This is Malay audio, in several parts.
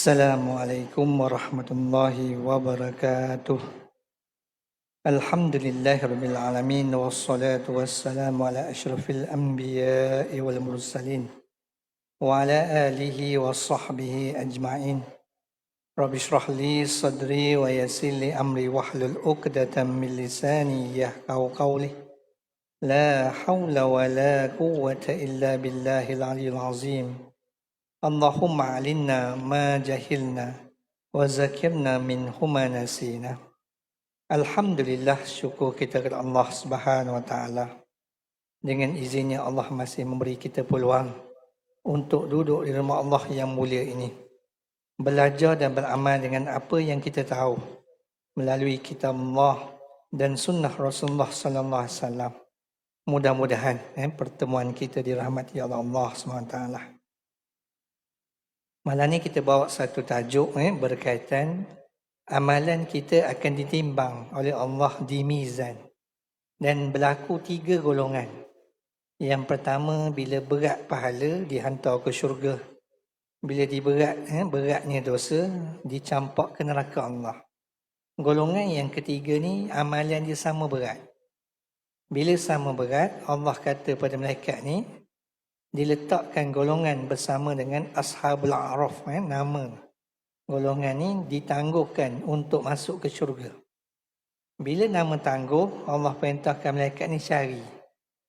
Assalamualaikum warahmatullahi wabarakatuh. Alhamdulillahirabbil alamin wassalatu wassalamu ala asyrafil anbiya'i wal mursalin wa ala alihi washabbihi ajma'in. Rabbi shrah li sadri wa yassir li amri wahlul 'uqdatam min lisani yafqahu qawli. La haula wa la quwwata illa billahil aliyyil azim. Allahumma alinna ma jahilna wa zakirna min huma nasina. Alhamdulillah, syukur kita kepada Allah Subhanahu wa taala. Dengan izinnya Allah masih memberi kita peluang untuk duduk di rumah Allah yang mulia ini. Belajar dan beramal dengan apa yang kita tahu melalui kitab Allah dan sunnah Rasulullah sallallahu alaihi wasallam. Mudah-mudahan pertemuan kita dirahmati oleh Allah Subhanahu wa taala. Malam ni kita bawa satu tajuk berkaitan amalan kita akan ditimbang oleh Allah di mizan. Dan berlaku 3 golongan. Yang pertama, bila berat pahala dihantar ke syurga. Bila beratnya dosa dicampak ke neraka Allah. Golongan yang ketiga ni amalan dia sama berat. Bila sama berat, Allah kata pada malaikat ni, diletakkan golongan bersama dengan Ashabul A'raf, nama golongan ni ditangguhkan untuk masuk ke syurga. Bila nama tangguh, Allah perintahkan malaikat ni cari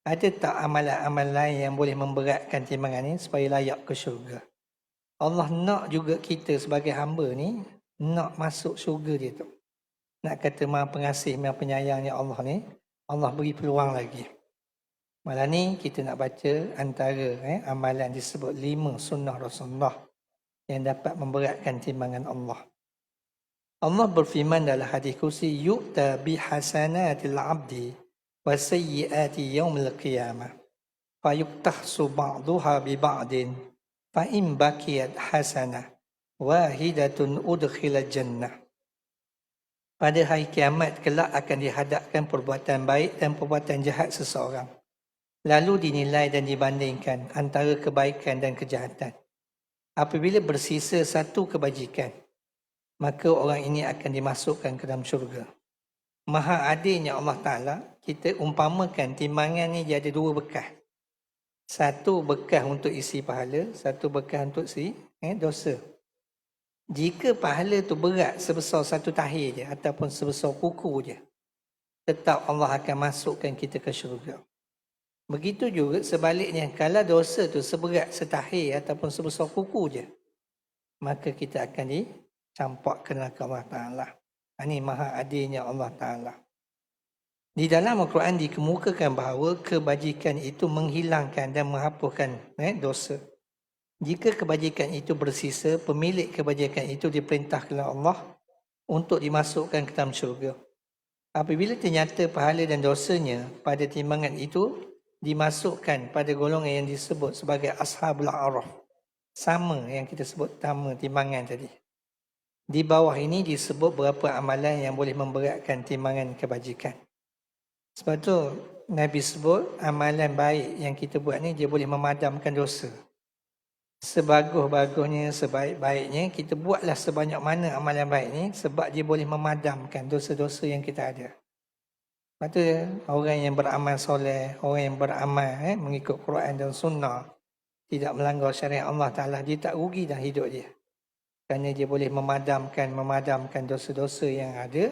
ada tak amalan-amalan lain yang boleh memberatkan timbangan ni supaya layak ke syurga. Allah nak juga kita sebagai hamba ni nak masuk syurga dia tu. Nak kata Maha Pengasih, Maha Penyayangnya Allah ni, Allah beri peluang lagi. Malam ni kita nak baca antara amalan disebut 5 sunnah Rasulullah yang dapat memberatkan timbangan Allah. Allah berfirman dalam hadis kursi, yu'ta bihasanatil abdi wa sayyiati yaumil qiyamah fa yuqtasu ba'daha bi ba'din fa in baqiyat hasanah wahidatun udkhilal jannah. Pada hari kiamat kelak akan dihadapkan perbuatan baik dan perbuatan jahat seseorang. Lalu dinilai dan dibandingkan antara kebaikan dan kejahatan. Apabila bersisa satu kebajikan, maka orang ini akan dimasukkan ke dalam syurga. Maha adilnya Allah Ta'ala, kita umpamakan timbangan ni dia ada 2 bekas. Satu bekas untuk isi pahala, satu bekas untuk isi dosa. Jika pahala tu berat sebesar satu tahir je ataupun sebesar kuku je, tetap Allah akan masukkan kita ke syurga. Begitu juga sebaliknya, kalau dosa tu seberat setahir ataupun sebesar kuku je, maka kita akan dicampak ke neraka Allah Ta'ala. Ini maha adilnya Allah Ta'ala. Di dalam Al-Quran dikemukakan bahawa kebajikan itu menghilangkan dan menghapuskan dosa. Jika kebajikan itu bersisa, pemilik kebajikan itu diperintahkan oleh Allah untuk dimasukkan ke dalam syurga. Apabila ternyata pahala dan dosanya pada timbangan itu dimasukkan pada golongan yang disebut sebagai Ashabul A'raf. Sama yang kita sebut nama timbangan tadi. Di bawah ini disebut berapa amalan yang boleh memberatkan timbangan kebajikan. Sebab tu Nabi sebut amalan baik yang kita buat ni dia boleh memadamkan dosa. Sebagus-bagusnya, sebaik-baiknya kita buatlah sebanyak mana amalan baik ni sebab dia boleh memadamkan dosa-dosa yang kita ada. Lepas tu orang yang beramal soleh, orang yang beramal mengikut Quran dan Sunnah, tidak melanggar syariat Allah Ta'ala, dia tak rugi dalam hidup dia. Kerana dia boleh memadamkan dosa-dosa yang ada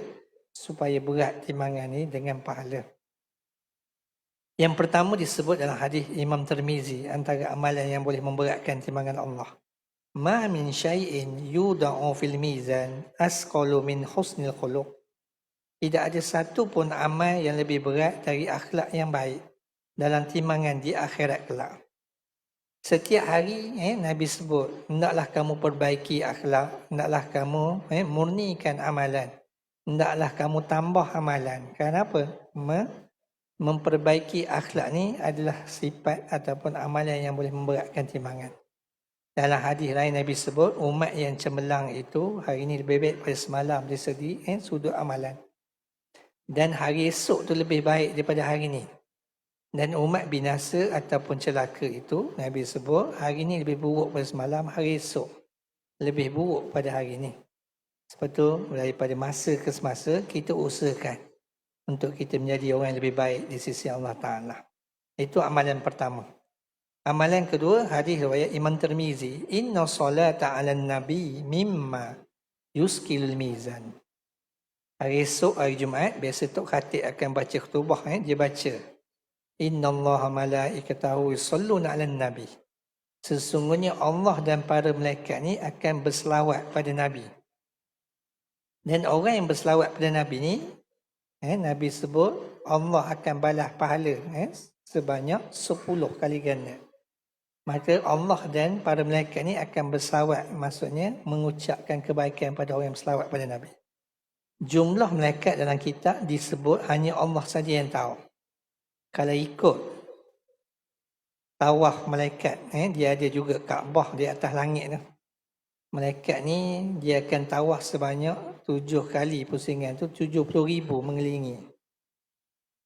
supaya berat timbangan ni dengan pahala. Yang pertama disebut dalam hadis Imam Tirmizi, antara amalan yang boleh memberatkan timbangan Allah. Ma min syai'in yuda'u fil mizan asqalu min husnil khuluq. Tidak ada satu pun amal yang lebih berat dari akhlak yang baik dalam timbangan di akhirat kelak. Setiap hari Nabi sebut, hendaklah kamu perbaiki akhlak, hendaklah kamu murnikan amalan, hendaklah kamu tambah amalan. Kenapa? Memperbaiki akhlak ni adalah sifat ataupun amalan yang boleh memberatkan timbangan. Dalam hadis lain Nabi sebut, umat yang cemerlang itu hari ini lebih baik pada semalam dari segi sudut amalan. Dan hari esok tu lebih baik daripada hari ini. Dan umat binasa ataupun celaka itu, Nabi sebut, hari ini lebih buruk pada semalam, hari esok lebih buruk pada hari ini. Sebab tu daripada masa ke semasa kita usahakan untuk kita menjadi orang yang lebih baik di sisi Allah Ta'ala. Itu amalan pertama. Amalan kedua, hadis riwayat Imam Tirmizi, inna salata 'alan nabi mimma yuskilul mizan. Hari esok, hari Jumaat, biasa Tok Khatib akan baca khutbah. Dia baca, inna allaha malaikatahu yusalluna 'alan nabi. Sesungguhnya Allah dan para malaikat ni akan berselawat pada Nabi. Dan orang yang berselawat pada Nabi ni, Nabi sebut Allah akan balas pahala sebanyak 10 kali ganda. Maka Allah dan para malaikat ni akan berselawat, maksudnya mengucapkan kebaikan pada orang yang berselawat pada Nabi. Jumlah malaikat dalam kitab disebut hanya Allah saja yang tahu. Kalau ikut tawaf malaikat, dia ada juga Kaabah di atas langit tu. Malaikat ni dia akan tawaf sebanyak 7 kali pusingan tu, 70,000 mengelilingi.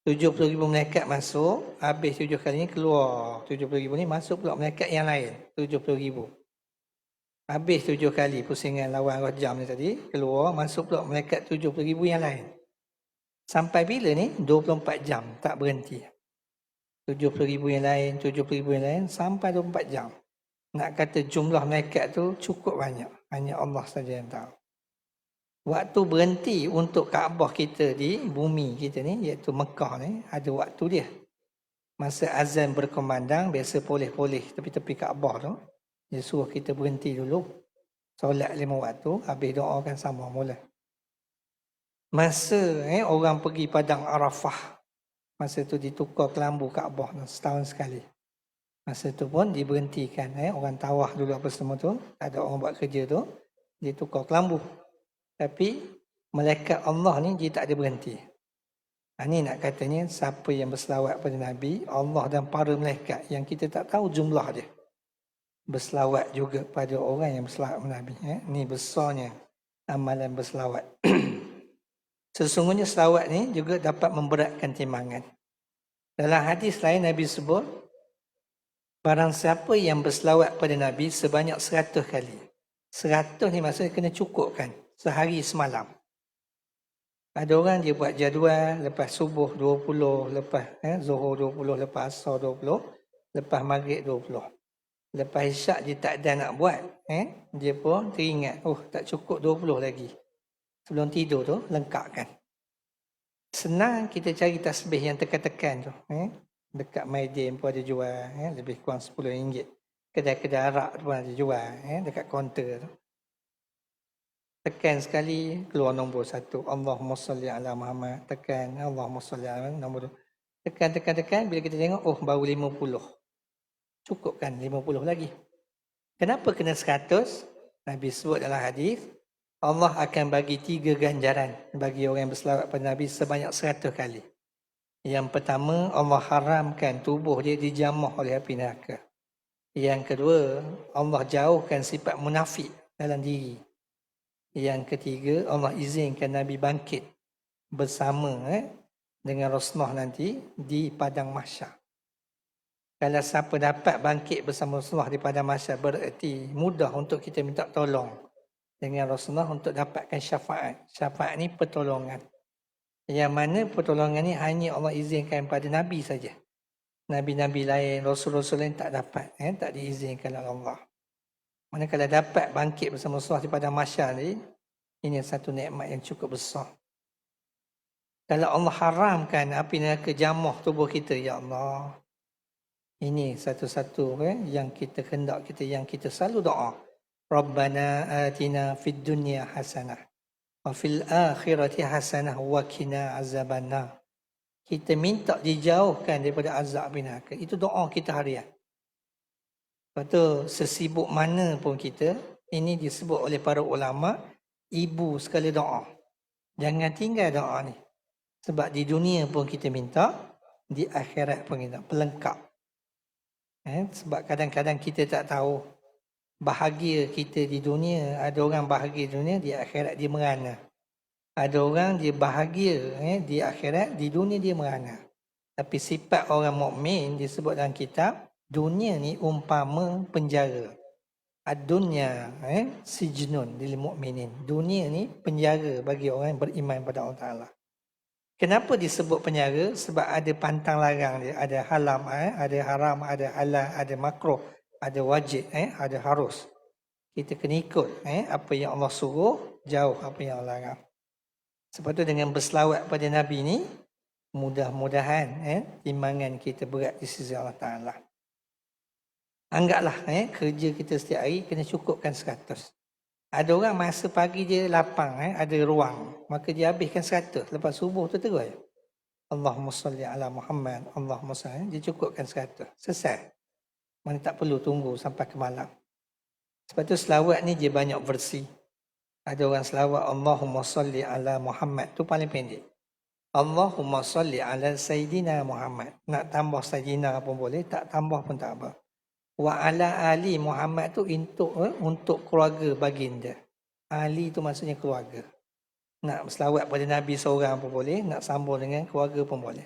70,000 malaikat masuk, habis 7 kali ni keluar. 70,000 ni masuk pula malaikat yang lain, 70,000. Habis 7 kali pusingan lawan roh jam ni tadi, keluar, masuk pula malaikat 70,000 yang lain. Sampai bila ni? 24 jam, tak berhenti. 70,000 yang lain, 70,000 yang lain, sampai 24 jam. Nak kata jumlah malaikat tu cukup banyak. Hanya Allah saja yang tahu. Waktu berhenti untuk Kaabah kita di bumi kita ni, iaitu Mekah ni, ada waktu dia. Masa azan berkumandang, biasa poleh-poleh tepi-tepi Kaabah tu, dia suruh kita berhenti dulu. Solat 5 waktu, habis doa kan sama mula. Masa orang pergi padang Arafah, masa tu ditukar kelambu Kaabah tu, setahun sekali. Masa tu pun diberhentikan. Orang tawaf dulu apa semua tu. Tak ada orang buat kerja tu. Dia tukar kelambu. Tapi malaikat Allah ni dia tak ada berhenti. Ini nak katanya siapa yang berselawat pada Nabi, Allah dan para malaikat yang kita tak tahu jumlah dia, berselawat juga pada orang yang berselawat pada Nabi. Ini besarnya amalan berselawat. Sesungguhnya selawat ni juga dapat memberatkan timbangan. Dalam hadis lain Nabi sebut, barang siapa yang berselawat pada Nabi sebanyak 100 kali. 100 ni maksudnya kena cukupkan. Sehari semalam. Ada orang dia buat jadual, lepas subuh 20, lepas zuhur 20, lepas asar 20, lepas maghrib 20. Lepas isyak dia tak ada nak buat. Dia pun teringat, tak cukup 20 lagi. Sebelum tidur tu, lengkapkan. Senang kita cari tasbih yang tekan-tekan tu. Dekat Maidin pun ada jual, lebih kurang RM10. Kedai-kedai arak pun ada jual, dekat kaunter tu. Tekan sekali, keluar nombor 1. Allahumma salli ala Muhammad. Tekan, Allahumma salli ala nombor 2. Tekan. Bila kita tengok, baru 50. Cukup kan 50 lagi. Kenapa kena 100? Nabi sebut dalam hadis, Allah akan bagi 3 ganjaran bagi orang yang berselawat pada Nabi sebanyak 100 kali. Yang pertama, Allah haramkan tubuh dia dijamah oleh api neraka. Yang kedua, Allah jauhkan sifat munafik dalam diri. Yang ketiga, Allah izinkan Nabi bangkit bersama dengan Rasulullah nanti di padang mahsyar. Kalau siapa dapat bangkit bersama Rasulullah di padang mahsyar, bererti mudah untuk kita minta tolong dengan Rasulullah untuk dapatkan syafaat. Syafaat ni pertolongan. Yang mana pertolongan ni hanya Allah izinkan pada Nabi saja. Nabi-Nabi lain, Rasul-Rasul lain tak dapat. Tak diizinkan oleh Allah. Manakala dapat bangkit bersama Rasulullah di padang mahsyar ni, ini satu nikmat yang cukup besar. Kalau Allah haramkan api neraka jamah tubuh kita, ya Allah, ini satu-satu yang kita hendak yang kita selalu doa. Rabbana atina fid dunya hasanah wa fil akhirati hasanah wa qina azabannar. Kita minta dijauhkan daripada azab neraka. Itu doa kita harian. Lepas tu, sesibuk mana pun kita, ini disebut oleh para ulama, ibu sekali doa. Jangan tinggal doa ni. Sebab di dunia pun kita minta, di akhirat pun kita pelengkap. Sebab kadang-kadang kita tak tahu bahagia kita di dunia. Ada orang bahagia di dunia, di akhirat dia merana. Ada orang dia bahagia di akhirat, di dunia dia merana. Tapi sifat orang mukmin disebut dalam kitab, dunia ni umpama penjara. Ad-dunya sijnun lil mu'minin. Dunia ni penjara bagi orang yang beriman pada Allah Taala. Kenapa disebut penjara? Sebab ada pantang larang dia, ada halam, ada haram, ada halal, ada makruh, ada wajib, ada harus. Kita kena ikut apa yang Allah suruh, jauh apa yang Allah larang. Sebab tu dengan berselawat pada Nabi ni, mudah-mudahan timbangan kita berat di sisi Allah Ta'ala. Anggaplah kerja kita setiap hari kena cukupkan 100. Ada orang masa pagi dia lapang, ada ruang, maka dia habiskan 100. Lepas subuh tu terus. Allahumma salli ala Muhammad, Allahumma salli, dia cukupkan 100. Selesai. Mana tak perlu tunggu sampai ke malam. Sebab tu selawat ni dia banyak versi. Ada orang selawat Allahumma salli ala Muhammad, tu paling pendek. Allahumma salli ala Sayyidina Muhammad. Nak tambah Sayyidina pun boleh, tak tambah pun tak apa. Wa ala ali Muhammad tu untuk keluarga baginda. Ali tu maksudnya keluarga. Nak selawat pada Nabi seorang pun boleh, nak sambung dengan keluarga pun boleh.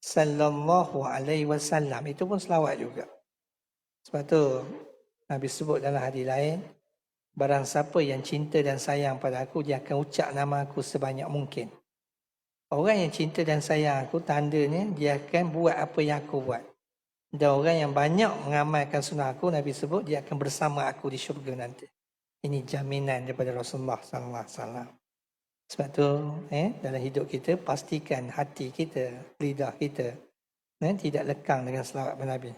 Sallallahu alaihi wasallam, itu pun selawat juga. Sebab tu Nabi sebut dalam hadis lain, barang siapa yang cinta dan sayang pada aku, dia akan ucap nama aku sebanyak mungkin. Orang yang cinta dan sayang aku, tandanya dia akan buat apa yang aku buat. Dan orang yang banyak mengamalkan sunnah aku, Nabi sebut, dia akan bersama aku di syurga nanti. Ini jaminan daripada Rasulullah SAW. Sebab tu, dalam hidup kita, pastikan hati kita, lidah kita, tidak lekang dengan selawat pada Nabi.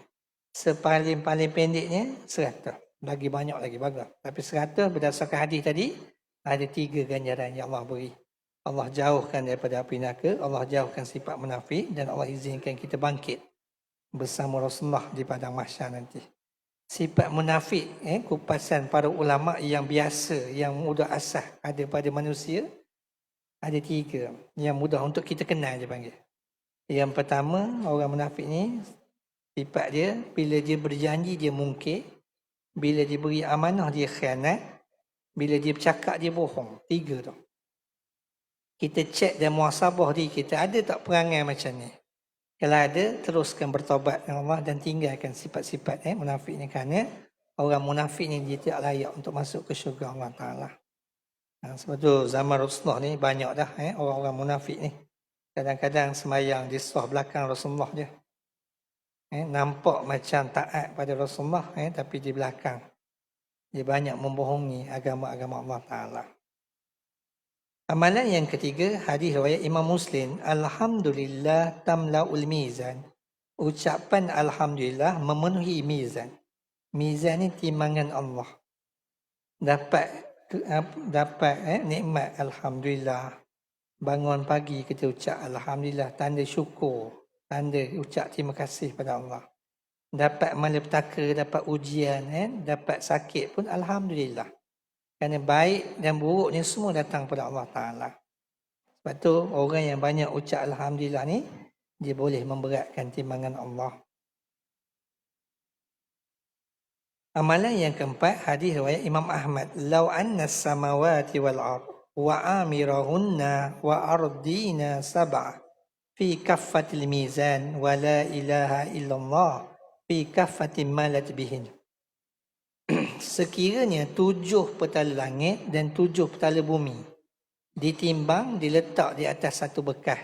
Sepaling-paling pendeknya, 100. Lagi banyak lagi, bagus. Tapi 100 berdasarkan hadis tadi, ada 3 ganjaran yang Allah beri. Allah jauhkan daripada api neraka, Allah jauhkan sifat munafik, dan Allah izinkan kita bangkit bersama Rasulullah di padang mahsyar nanti. Sifat munafik, kupasan para ulama yang biasa, yang mudah asah ada pada manusia, ada 3 yang mudah untuk kita kenal je panggil. Yang pertama, orang munafik ni, sifat dia, bila dia berjanji dia mungkir, bila dia beri amanah dia khianat, bila dia bercakap dia bohong. 3 tu. Kita cek dan muhasabah diri kita, ada tak perangai macam ni? Kalau ada, teruskan bertaubat dengan Allah dan tinggalkan sifat-sifat munafik ni, kerana orang munafik ni dia tidak layak untuk masuk ke syurga Allah Ta'ala. Sebab tu zaman Rasulullah ni banyak dah orang-orang munafik ni. Kadang-kadang semayang di saf belakang Rasulullah je. Nampak macam taat pada Rasulullah, tapi di belakang dia banyak membohongi agama-agama Allah Ta'ala. Amalan yang ketiga, hadis riwayat Imam Muslim, Alhamdulillah tamla'ul mizan. Ucapan Alhamdulillah memenuhi mizan. Mizan ni timbangan Allah. Dapat nikmat Alhamdulillah. Bangun pagi kita ucap Alhamdulillah, tanda syukur, tanda ucap terima kasih pada Allah. Dapat malapetaka, dapat ujian, dapat sakit pun Alhamdulillah. Kerana baik dan buruk ni semua datang pada Allah Ta'ala. Sebab tu orang yang banyak ucap Alhamdulillah ni, dia boleh memberatkan timbangan Allah. Amalan yang keempat, hadis riwayat Imam Ahmad. Lau anna samawati wal ard wa amirahunna wa ardina sab'ah fi kaffatil mizan wa la ilaha illallah fi kaffatin malat bihin. Sekiranya 7 petala langit dan 7 petala bumi ditimbang, diletak di atas satu bekas,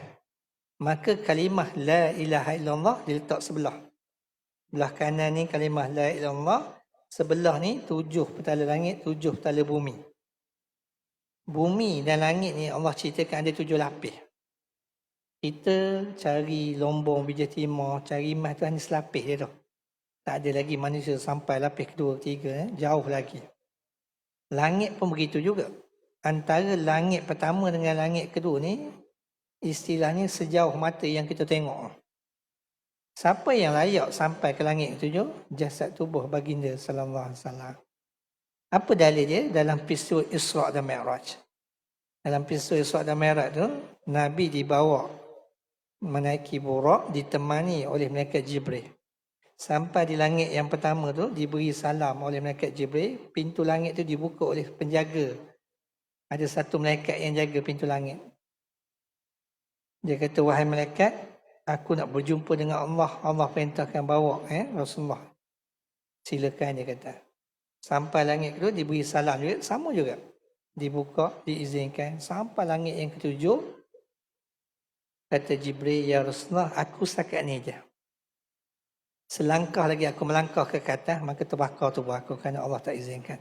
maka kalimah la ilaha illallah diletak sebelah. Belah kanan ni kalimah la ilaha illallah, sebelah ni 7 petala langit, 7 petala bumi. Bumi dan langit ni Allah ceritakan ada 7 lapis. Kita cari lombong biji timah, cari emas tu hanya selapis dia tu. Tak ada lagi manusia sampai lapis kedua, ketiga, jauh lagi. Langit pun begitu juga. Antara langit pertama dengan langit kedua ni, istilahnya sejauh mata yang kita tengok. Siapa yang layak sampai ke langit ketujuh? Jasad tubuh baginda sallallahu alaihi wasallam. Apa dalil dia? Dalam peristiwa Isra' dan Mi'raj. Dalam peristiwa Isra' dan Mi'raj tu, Nabi dibawa menaiki burak, ditemani oleh malaikat Jibril. Sampai di langit yang pertama tu, diberi salam oleh malaikat Jibril. Pintu langit tu dibuka oleh penjaga. Ada satu malaikat yang jaga pintu langit. Dia kata, wahai malaikat, aku nak berjumpa dengan Allah. Allah perintahkan bawa Rasulullah. Silakan, dia kata. Sampai langit kedua diberi salam juga, sama juga. Dibuka, diizinkan. Sampai langit yang ketujuh, kata Jibril, ya Rasulullah, aku setakat ni je. Selangkah lagi aku melangkah ke atas, maka terbakar tubuh aku kerana Allah tak izinkan.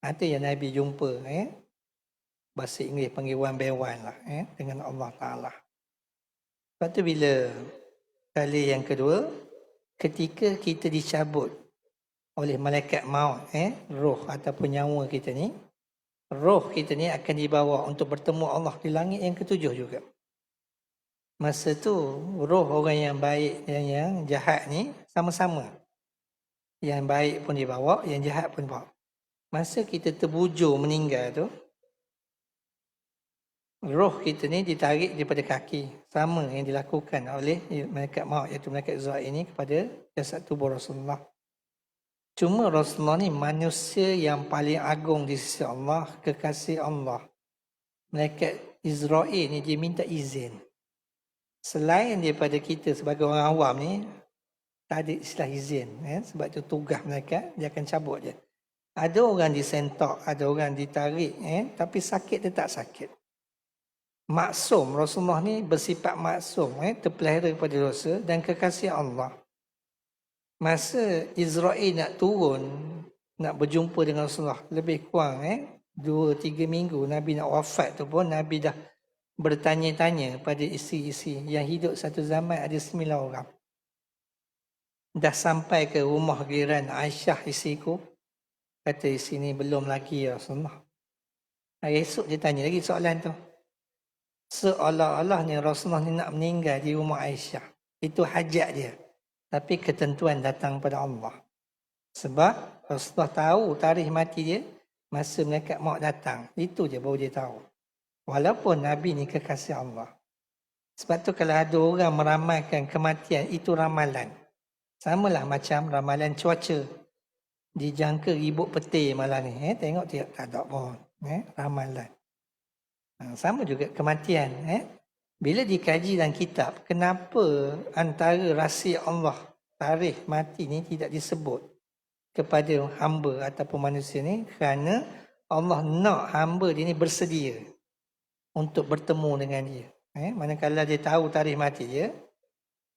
Nanti yang Nabi jumpa, bahasa Inggeris panggil one by one lah, dengan Allah Ta'ala. Lepas tu bila kali yang kedua, ketika kita dicabut oleh malaikat maut, roh ataupun nyawa kita ni, roh kita ni akan dibawa untuk bertemu Allah di langit yang ketujuh juga. Masa tu roh orang yang baik dan yang jahat ni sama-sama. Yang baik pun dibawa, yang jahat pun dibawa. Masa kita terbujur meninggal tu, roh kita ni ditarik daripada kaki. Sama yang dilakukan oleh malaikat maut, iaitu malaikat Israel ini kepada jasad tubuh Rasulullah. Cuma Rasulullah ni manusia yang paling agung di sisi Allah, kekasih Allah. Malaikat Israel ni dia minta izin. Selain daripada kita sebagai orang awam ni, tak ada istilah izin. Sebab tu tugas malaikat, dia akan cabut je. Ada orang disentak, ada orang ditarik, tapi sakit dia tak sakit. Maksum, Rasulullah ni bersifat maksum, terpelihara daripada dosa dan kekasih Allah. Masa Israel nak turun, nak berjumpa dengan Rasulullah, lebih kurang 2-3 minggu Nabi nak wafat tu pun, Nabi dah bertanya-tanya pada isteri-isteri yang hidup satu zaman, ada 9 orang. Dah sampai ke rumah giran Aisyah isteriku, kata isteri ni belum lagi ya Rasulullah. Hari esok dia tanya lagi soalan tu. Seolah-olah ni Rasulullah ni nak meninggal di rumah Aisyah. Itu hajat dia. Tapi ketentuan datang pada Allah. Sebab Rasulullah tahu tarikh mati dia masa malaikat maut datang. Itu je baru dia tahu. Walaupun Nabi ni kekasih Allah. Sebab tu kalau ada orang meramalkan kematian, itu ramalan. Samalah macam ramalan cuaca. Dijangka ribut petir malam ni. Tengok tak ada pun. Ramalan. Sama juga kematian. Bila dikaji dalam kitab, kenapa antara rahsia Allah, tarikh mati ni tidak disebut kepada hamba ataupun manusia ni? Kerana Allah nak hamba dia ni bersedia untuk bertemu dengan dia. Manakala dia tahu tarikh mati dia,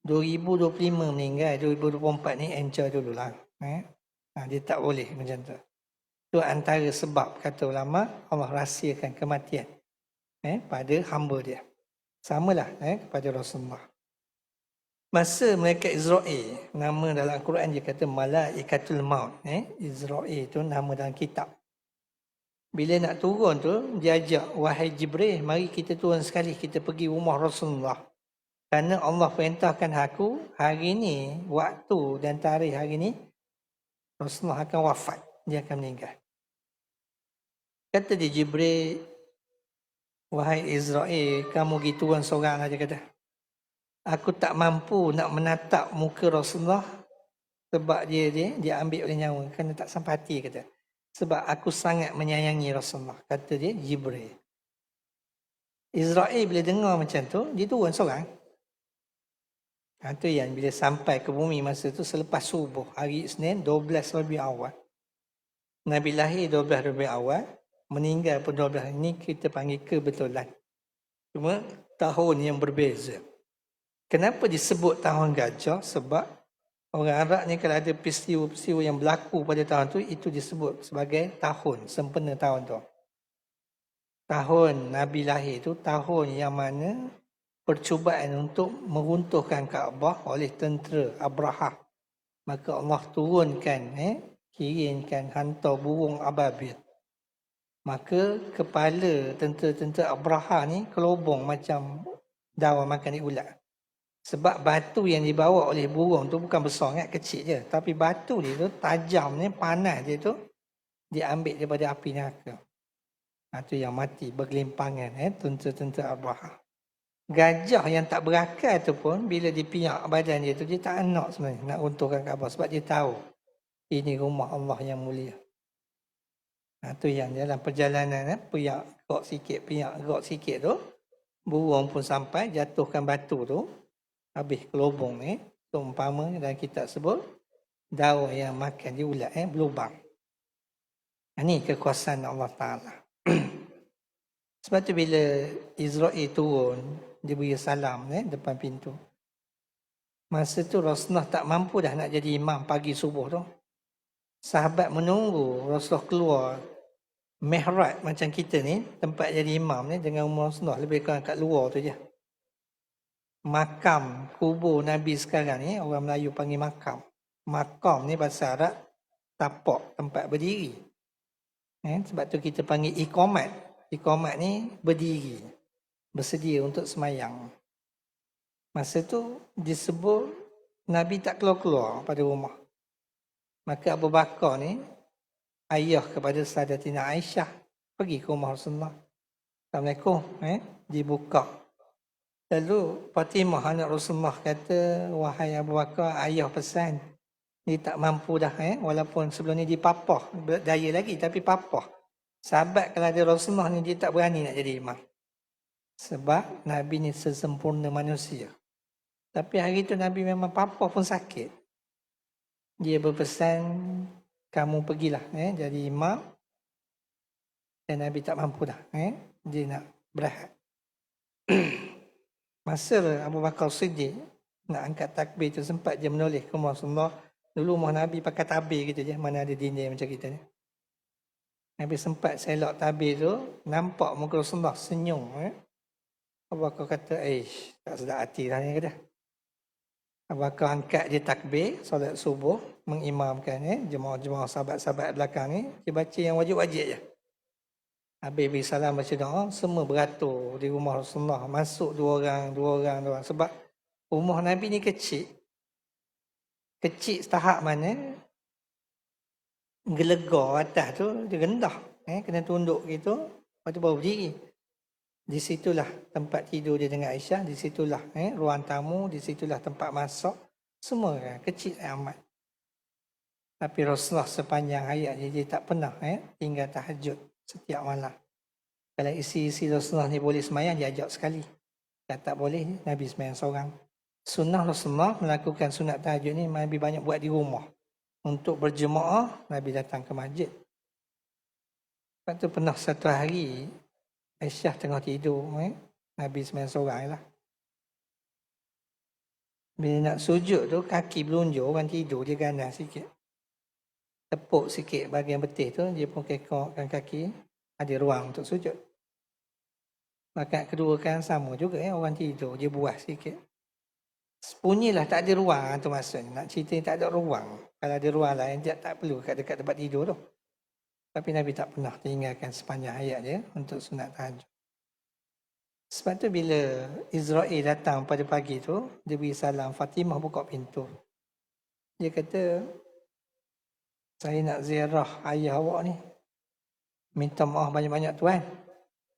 2025 meninggal, 2024 ni enjoy dululah. Dia tak boleh macam tu. Itu antara sebab, kata ulama, Allah rahsiakan kematian pada hamba dia. Samalah kepada Rasulullah. Masa malaikat Israel, nama dalam Al-Quran dia kata Malaikatul Maut. Israel tu nama dalam kitab. Bila nak turun tu, dia ajak, wahai Jibril, mari kita turun sekali, kita pergi rumah Rasulullah. Kerana Allah perintahkan aku, hari ni, waktu dan tarikh hari ni, Rasulullah akan wafat. Dia akan meninggal. Kata dia Jibril, wahai Israel, kamu pergi turun seorang aja kata. Aku tak mampu nak menatap muka Rasulullah sebab dia ambil oleh nyawa. Kerana tak sampai hati kata. Sebab aku sangat menyayangi Rasulullah. Kata dia Jibril. Israel bila dengar macam tu, dia turun seorang. Itu yang bila sampai ke bumi masa tu selepas subuh. Hari Isnin 12 Rabiul Awal. Nabi lahir 12 Rabiul Awal. Meninggal pun 12. Ini kita panggil kebetulan. Cuma tahun yang berbeza. Kenapa disebut tahun gajah? Sebab orang Arab ni kalau ada peristiwa-peristiwa yang berlaku pada tahun tu, itu disebut sebagai tahun, sempena tahun tu. Tahun Nabi lahir tu, tahun yang mana percubaan untuk meruntuhkan Kaabah oleh tentera Abrahah. Maka Allah turunkan, kirimkan, hantar burung ababil. Maka kepala tentera-tentera Abrahah ni kelobong macam daun makan di ulat. Sebab batu yang dibawa oleh burung tu bukan besar sangat, kecil je. Tapi batu dia tu tajam ni, panas dia tu, dia ambil daripada api neraka. Itu yang mati bergelimpangan, tentera-tentera Abrahah. Gajah yang tak berakal tu pun, bila dipiak badan dia tu, dia tak nak sebenarnya nak runtuhkan Kaabah. Sebab dia tahu, ini rumah Allah yang mulia. Itu yang dalam perjalanan, piak, gerak sikit tu, burung pun sampai, jatuhkan batu tu, habis kelobong ni, umpama dalam kitab sebut, daun yang makan di ulat, berlubang. Ini kekuasaan Allah Ta'ala. Sebab tu bila Israel turun, dia beri salam depan pintu. Masa tu Rasulullah tak mampu dah nak jadi imam pagi subuh tu. Sahabat menunggu Rasulullah keluar mihrab macam kita ni, tempat jadi imam ni dengan umur Rasulullah lebih kurang kat luar tu je. Makam kubur Nabi sekarang ni orang Melayu panggil makam. Makam ni bahasa Arab tapak, tempat berdiri. Sebab tu kita panggil iqamat. Iqamat ni berdiri, bersedia untuk semayang. Masa tu disebut Nabi tak keluar-keluar pada rumah. Maka Abu Bakar ni ayah kepada Sayyidatina Aisyah pergi ke rumah Rasulullah. Assalamualaikum. Dibuka. Lalu Fatimah anak Rasulullah kata, wahai Abu Bakar, ayah pesan. Dia tak mampu dah. Walaupun sebelum ni dia papah. Daya lagi tapi papah. Sahabat kalau ada Rasulullah ni dia tak berani nak jadi imam. Sebab Nabi ni sesempurna manusia. Tapi hari tu Nabi memang papah pun sakit. Dia berpesan, kamu pergilah jadi imam. Dan Nabi tak mampu dah. Dia nak berehat. Masa Abu Bakar Siddiq nak angkat takbir tu sempat dia menoleh ke rumah Rasulullah. Dulu rumah Nabi pakai tabir gitu je. Mana ada dinding macam kita ni. Nabi sempat selok tabir tu. Nampak muka Rasulullah senyum. Abu Bakar kata, tak sedap hati dah ni kata. Abu Bakar angkat dia takbir, solat subuh, mengimamkan jemaah-jemaah sahabat-sahabat belakang ni. Dia baca yang wajib-wajib je. Habis beri salam baca doa, semua beratur di rumah Rasulullah. Masuk dua orang. Sebab rumah Nabi ni kecil. Kecil setahap mana, gelegar atas tu, dia rendah. Kena tunduk gitu, lepas tu baru berdiri. Di situlah tempat tidur dia dengan Aisyah, di situlah ruang tamu, di situlah tempat masak. Semua kecil amat. Tapi Rasulullah sepanjang hayat dia tak pernah tinggal tahajud setiap malam. Kalau isi Rasulullah ni boleh semayang, dia ajak sekali. Kalau tak boleh, Nabi semayang seorang. Sunnah Rasulullah melakukan sunat tahajud ni Nabi banyak buat di rumah. Untuk berjemaah, Nabi datang ke masjid. Lepas tu pernah satu hari, Aisyah tengah tidur. Nabi semayang seorang lah. Bila nak sujud tu, kaki belunjuk, orang tidur, dia ganas sikit. Tepuk sikit bahagian betih tu, dia pun kekokkan kaki, ada ruang untuk sujud. Rakaat kedua kan sama juga orang tidur, dia buas sikit. Punyilah tak ada ruang tu maksudnya. Nak cerita tak ada ruang. Kalau ada ruang lain, dia tak perlu dekat tempat tidur tu. Tapi Nabi tak pernah tinggalkan sepanjang hayat dia untuk sunat tahajud. Sebab tu bila Israel datang pada pagi tu, dia beri salam, Fatimah buka pintu. Dia kata, saya nak ziarah ayah awak ni. Minta maaf banyak-banyak tuan.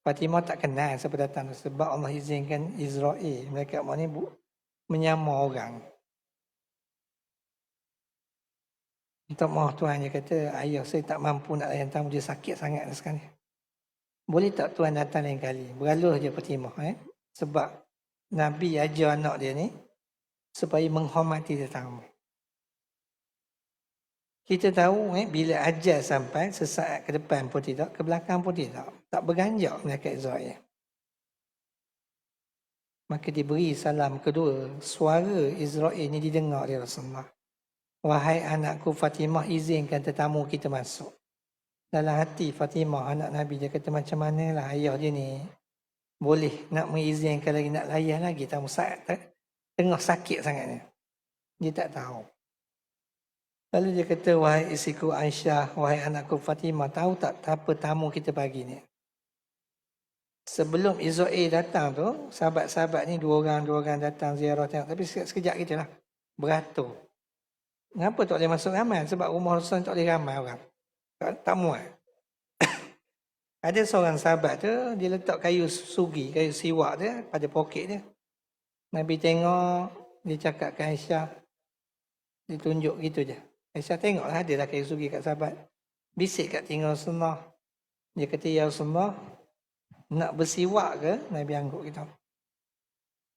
Fatimah tak kenal siapa datang. Sebab Allah izinkan Israel, mereka ni menyamar orang. Minta maaf tuan, dia kata, ayah saya tak mampu nak layan tamu, dia sakit sangat sekarang ni. Boleh tak tuan datang lain kali? Beralur je Fatimah. Sebab Nabi ajar anak dia ni supaya menghormati tetamu. Kita tahu bila ajal sampai, sesaat ke depan pun tidak, ke belakang pun tidak. Tak berganjak malaikat Israel. Maka diberi salam kedua. Suara Israel ni didengar oleh Rasulullah. Wahai anakku Fatimah, izinkan tetamu kita masuk. Dalam hati Fatimah, anak Nabi, dia kata macam manalah ayah dia ni boleh nak mengizinkan lagi, nak layan lagi tamu saat tengah sakit sangatnya. Dia tak tahu. Lalu dia kata, wahai isiku Aisyah, wahai anakku Fatimah, tahu tak apa tamu kita pagi ni? Sebelum Israel datang tu, sahabat-sahabat ni dua orang datang ziarah tengok. Tapi sekejap gitu lah. Beratur. Kenapa tak boleh masuk ramai? Sebab rumah Rasul tak boleh ramai orang. Tak muat. Ada seorang sahabat tu, dia letak kayu sugi, kayu siwak dia pada poket dia. Nabi tengok, dia cakap ke Aisyah, dia tunjuk gitu je. Aisyah tengoklah, adalah kayu sugi kat sahabat. Bisik kat tinggal Rasulullah. Dia kata, ya Rasulullah, nak bersiwak ke? Nabi angguk gitu.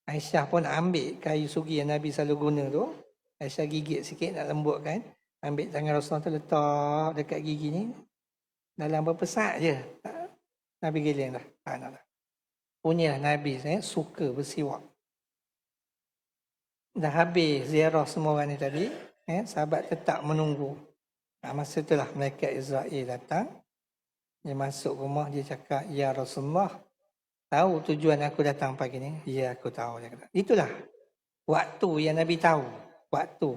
Aisyah pun ambil kayu sugi yang Nabi selalu guna tu. Aisyah gigit sikit nak lembutkan. Ambil tangan Rasulullah tu letak dekat gigi ni. Dalam berapa saat je Nabi giling dah. Punya Nabi suka bersiwak. Dah habis ziarah semua orang ni tadi, sahabat tetap menunggu. Masa itulah malaikat Israel datang. Dia masuk rumah, dia cakap, "Ya Rasulullah, tahu tujuan aku datang pagi ni?" "Ya, aku tahu." Dia kata. Itulah waktu yang Nabi tahu. Waktu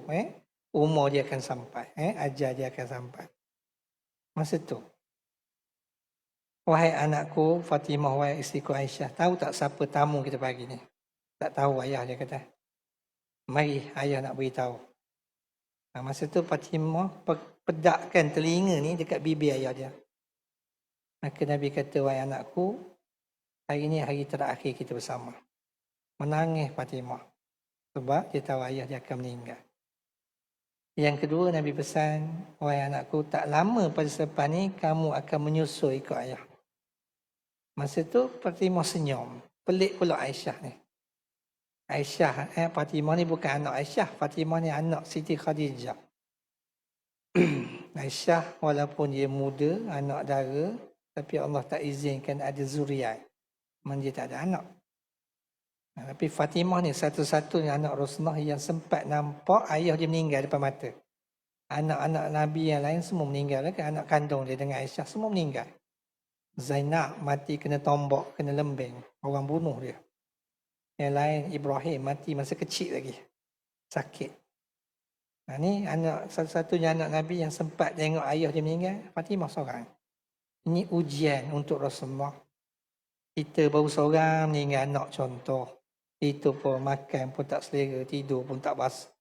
umur dia akan sampai, ajar dia akan sampai. Masa tu, "Wahai anakku Fatimah, wahai isteriku Aisyah, tahu tak siapa tamu kita pagi ni?" "Tak tahu ayah," dia kata. "Mari ayah nak beritahu." Masa tu Fatimah pedakkan telinga ni dekat bibir ayah dia. Maka Nabi kata, "Wahai anakku, hari ni hari terakhir kita bersama." Menangis Fatimah sebab dia tahu ayah dia akan meninggal. Yang kedua, Nabi pesan, "Wahai anakku, tak lama pada selepas ni kamu akan menyusul ikut ayah." Masa tu Fatimah senyum. Pelik pula Aisyah ni. Aisyah, Fatimah ni bukan anak Aisyah. Fatimah ni anak Siti Khadijah. Aisyah walaupun dia muda, anak dara, tapi Allah tak izinkan ada zuriat. Memang dia tak ada anak. Tapi Fatimah ni satu-satunya anak Rasulullah yang sempat nampak ayah dia meninggal depan mata. Anak-anak Nabi yang lain semua meninggal. Anak kandung dia dengan Aisyah semua meninggal. Zainab mati kena tombak, kena lembing. Orang bunuh dia. Yang lain Ibrahim mati masa kecil lagi. Sakit. Ni anak satu-satunya anak Nabi yang sempat tengok ayah dia meninggal. Fatimah seorang. Ini ujian untuk Rasulullah. Kita baru seorang meninggal anak contoh. Itu pun makan pun tak selera, tidur pun tak basah.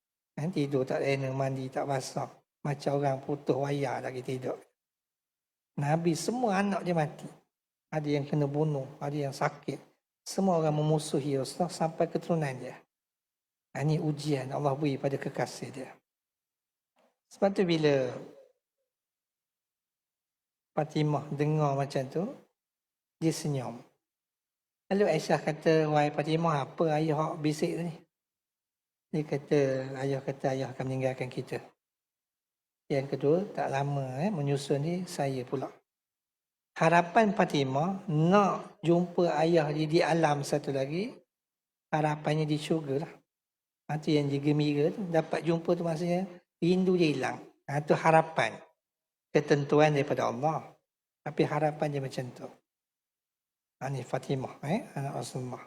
Tidur tak enak, mandi tak basah. Macam orang putus wayar lagi tidur. Nabi semua anak dia mati. Ada yang kena bunuh, ada yang sakit. Semua orang memusuhi Rasulullah sampai keturunan dia. Ini ujian Allah beri pada kekasih dia. Sebab tu bila Fatimah dengar macam tu, dia senyum. Lalu Aisyah kata, "Wahai Fatimah, apa ayah bisik ni?" Dia kata, ayah akan meninggalkan kita. Yang kedua, tak lama menyusun ni saya pula. Harapan Fatimah nak jumpa ayah dia di alam satu lagi, harapannya di syurga lah. Itu yang dia gembira tu, dapat jumpa tu maksudnya rindu dia hilang. Itu harapan. Ketentuan daripada Allah. Tapi harapan dia macam tu. Ini Fatimah, anak Rasulullah.